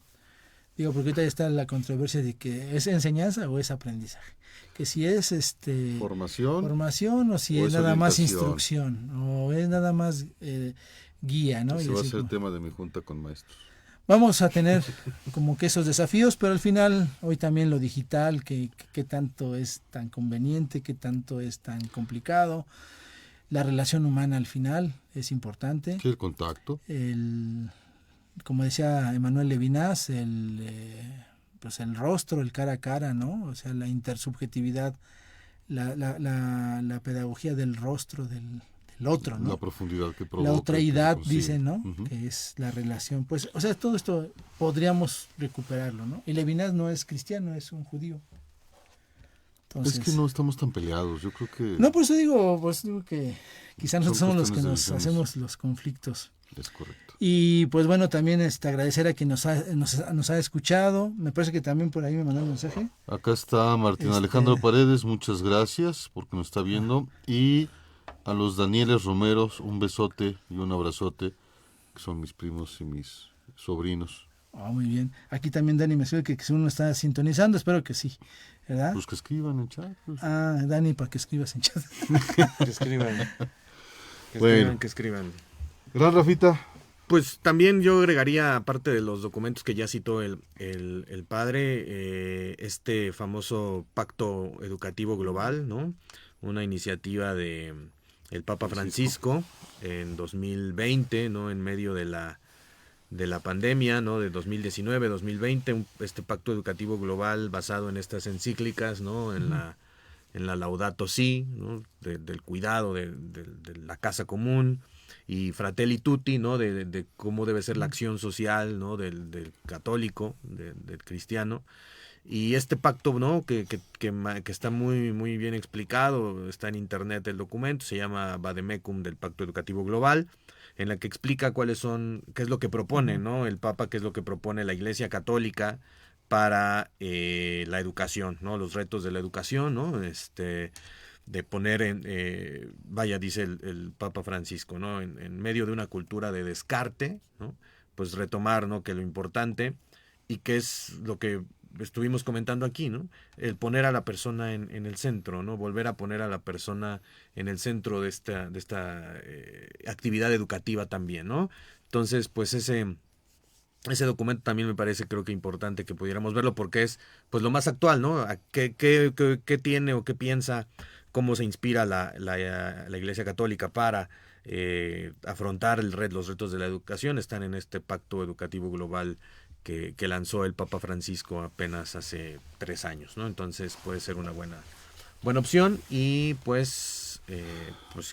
Digo, porque ahorita está la controversia de que es enseñanza o es aprendizaje. Que si es formación o si es nada más instrucción o es nada más guía, ¿no? Ese y va a así ser el como, tema de mi junta con maestros. vamos a tener como que esos desafíos, pero al final hoy también lo digital, que tanto es tan conveniente, que tanto es tan complicado. La relación humana al final es importante. Sí, el contacto. Como decía Emmanuel Levinas, pues el rostro, el cara a cara, ¿no? O sea, la intersubjetividad, la pedagogía del rostro del otro, ¿no? La profundidad que provoca. La otreidad, que dicen, ¿no? Uh-huh. Que es la relación. Pues, o sea, todo esto podríamos recuperarlo, ¿no? Y Levinas no es cristiano, es un judío. Entonces, es que no estamos tan peleados, yo creo que... No, por eso digo que quizás nosotros somos los que nos hacemos los conflictos. Es correcto. Y pues bueno, también agradecer a quien nos ha escuchado. Me parece que también por ahí me mandó un mensaje. Acá está Martín Alejandro Paredes, muchas gracias porque nos está viendo. Y a los Danieles Romeros, un besote y un abrazote, que son mis primos y mis sobrinos. Muy bien. Aquí también Dani me escribe que uno está sintonizando, espero que sí, ¿verdad? Pues que escriban en chat. Pues. Dani, para que escribas en chat. Que escriban. Que escriban. Gran Rafita. Pues también yo agregaría, aparte de los documentos que ya citó el padre, este famoso Pacto Educativo Global, ¿no? Una iniciativa de el Papa Francisco en 2020, ¿no? En medio de la pandemia, ¿no? De 2019, 2020, este Pacto Educativo Global basado en estas encíclicas, ¿no? En la Laudato Si, ¿no? Del cuidado de la casa común, y Fratelli Tutti, ¿no? De cómo debe ser la acción social, ¿no? Del católico, del cristiano. Y este pacto, ¿no? que está muy, muy bien explicado, está en internet el documento, se llama Vademecum del Pacto Educativo Global, en la que explica qué es lo que propone, ¿no? El Papa, qué es lo que propone la Iglesia Católica para la educación, ¿no? Los retos de la educación, ¿no? De poner dice el Papa Francisco, ¿no? En medio de una cultura de descarte, ¿no? Pues retomar, ¿no? Que lo importante y qué es lo que estuvimos comentando aquí, ¿no? El poner a la persona en el centro, ¿no? Volver a poner a la persona en el centro de esta actividad educativa también, ¿no? Entonces, pues ese documento también me parece, creo que importante que pudiéramos verlo porque es pues lo más actual, ¿no? ¿Qué tiene o qué piensa, cómo se inspira la Iglesia Católica para afrontar los retos de la educación? Están en este pacto educativo global que lanzó el Papa Francisco apenas hace 3 años, ¿no? Entonces puede ser una buena opción y pues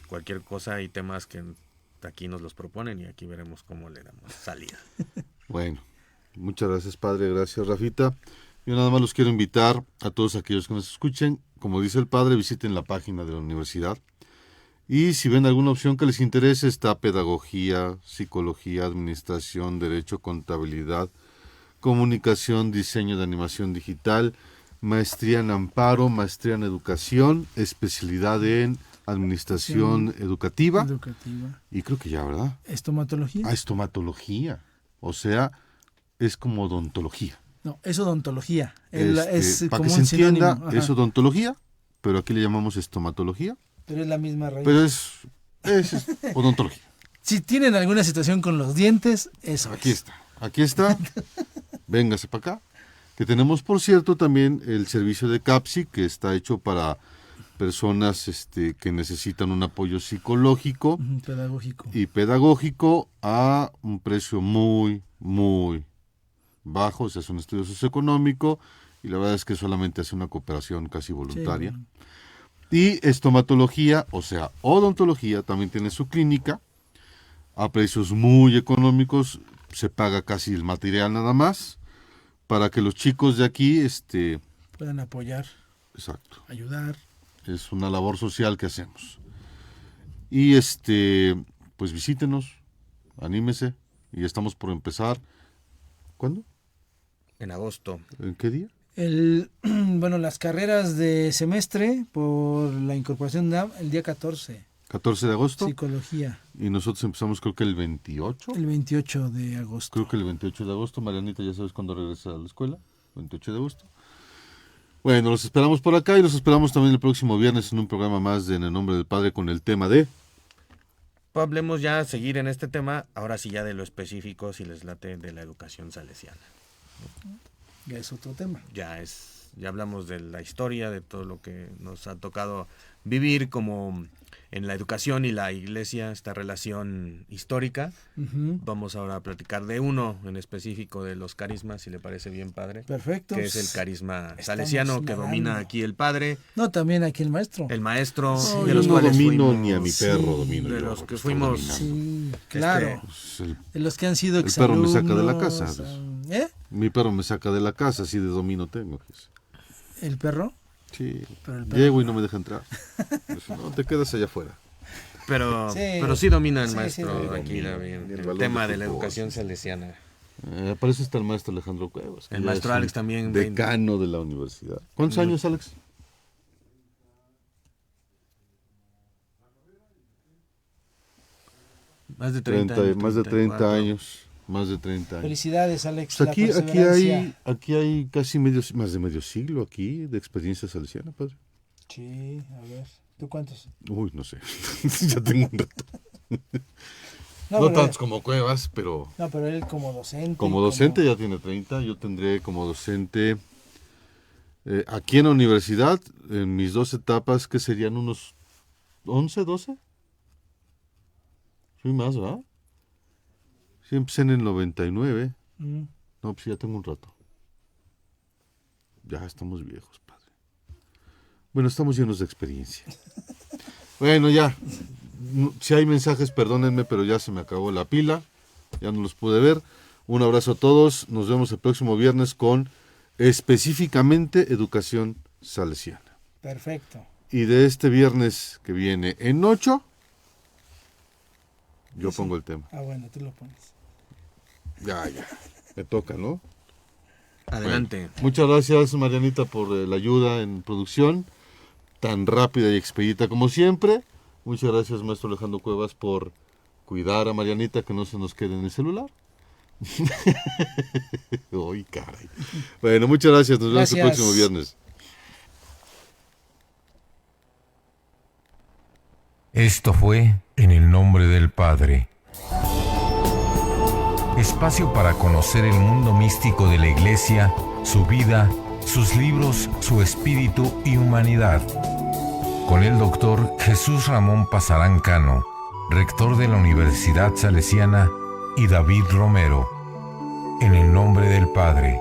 cualquier cosa y temas que aquí nos los proponen y aquí veremos cómo le damos salida. Bueno, muchas gracias, padre. Gracias, Rafita. Yo nada más los quiero invitar a todos aquellos que nos escuchen. Como dice el padre, visiten la página de la universidad. Y si ven alguna opción que les interese, está pedagogía, psicología, administración, derecho, contabilidad, comunicación, diseño de animación digital, maestría en amparo, maestría en educación, especialidad en administración educativa. Y creo que ya, ¿verdad? ¿Estomatología? Estomatología. O sea, es como odontología. No, es odontología. Es para como que se un sinónimo. entienda, Ajá. es odontología, pero aquí le llamamos estomatología. Pero es la misma raíz. Pero es odontología. Si tienen alguna situación con los dientes, eso Aquí es. aquí está. Véngase para acá. Que tenemos, por cierto, también el servicio de CAPSI, que está hecho para personas que necesitan un apoyo psicológico Pedagógico. y pedagógico a un precio muy, muy bajo. O sea, es un estudio socioeconómico y la verdad es que solamente hace una cooperación casi voluntaria. Sí, bueno. Y estomatología, o sea, odontología, también tiene su clínica a precios muy económicos. Se paga casi el material nada más para que los chicos de aquí, Puedan apoyar, exacto, ayudar. es una labor social que hacemos. Y pues visítenos, anímese, y estamos por empezar. ¿Cuándo? En agosto. ¿En qué día? Bueno, las carreras de semestre por la incorporación el día 14. 14 de agosto. Psicología, Y nosotros empezamos creo que el 28. el 28 de agosto. Creo que el 28 de agosto. Marianita, ya sabes cuándo regresa a la escuela. 28 de agosto. Bueno, los esperamos por acá y los esperamos también el próximo viernes en un programa más de En el Nombre del Padre con el tema de... Hablemos ya, seguir en este tema, ahora sí ya de lo específico, si les late, de la educación salesiana. Ya es otro tema. Ya hablamos de la historia, de todo lo que nos ha tocado vivir como en la educación y la iglesia, esta relación histórica. Vamos ahora a platicar de uno en específico de los carismas, si le parece bien, padre. Perfecto. Que es el carisma Estamos salesiano que nadando. domina aquí el padre, No, también aquí el maestro. el maestro, Sí. de los no cuales domino fuimos, ni a mi perro, domino de yo, los que estoy fuimos- dominando. Sí, claro. Pues, el De los que han sido el perro me saca de la exalumnos, casa, ¿Eh? Mi perro me saca de la casa, así de dominio tengo. Fíjese. ¿El perro? Sí, Pero el perro llego y no me deja entrar. Dice, no, te quedas allá afuera. pero sí domina el Sí, maestro sí, aquí domina. David, Y el el balón tema de de la fútbol, educación sí. salesiana. Para eso está el maestro Alejandro Cuevas. que El ya maestro es Alex también, decano de la universidad. ¿Cuántos años, Alex? Más de 30 años. Más de 30 34. años. Más de 30 años. Felicidades, Alex. Pues la aquí perseverancia. hay casi más de medio siglo aquí de experiencia salesiana, padre. Sí, a ver. ¿Tú cuántos? Uy, no sé. Ya tengo un rato. No pero- tantos como Cuevas, pero No, pero él como docente. como docente ya tiene 30. Yo tendré como docente aquí en la universidad, en mis 2 etapas, que serían unos 11, 12. Soy más, ¿verdad? Sí, empecé en el 99. Mm. No, pues ya tengo un rato. Ya estamos viejos, padre. Bueno, estamos llenos de experiencia. Bueno, ya. Si hay mensajes, perdónenme, pero ya se me acabó la pila. Ya no los pude ver. Un abrazo a todos. Nos vemos el próximo viernes con específicamente educación salesiana. Perfecto. Y de este viernes que viene en 8, yo pongo el tema. Ah, bueno, tú lo pones. Ya. Me toca, ¿no? Adelante. Muchas gracias, Marianita, por la ayuda en producción, tan rápida y expedita como siempre. Muchas gracias, maestro Alejandro Cuevas, por cuidar a Marianita, que no se nos quede en el celular. Uy, caray. Bueno, muchas gracias. Nos vemos el Gracias. próximo viernes. Esto fue En el Nombre del Padre. Espacio para conocer el mundo místico de la Iglesia, su vida, sus libros, su espíritu y humanidad. Con el doctor Jesús Ramón Pasarán Cano, rector de la Universidad Salesiana, y David Romero. En el Nombre del Padre.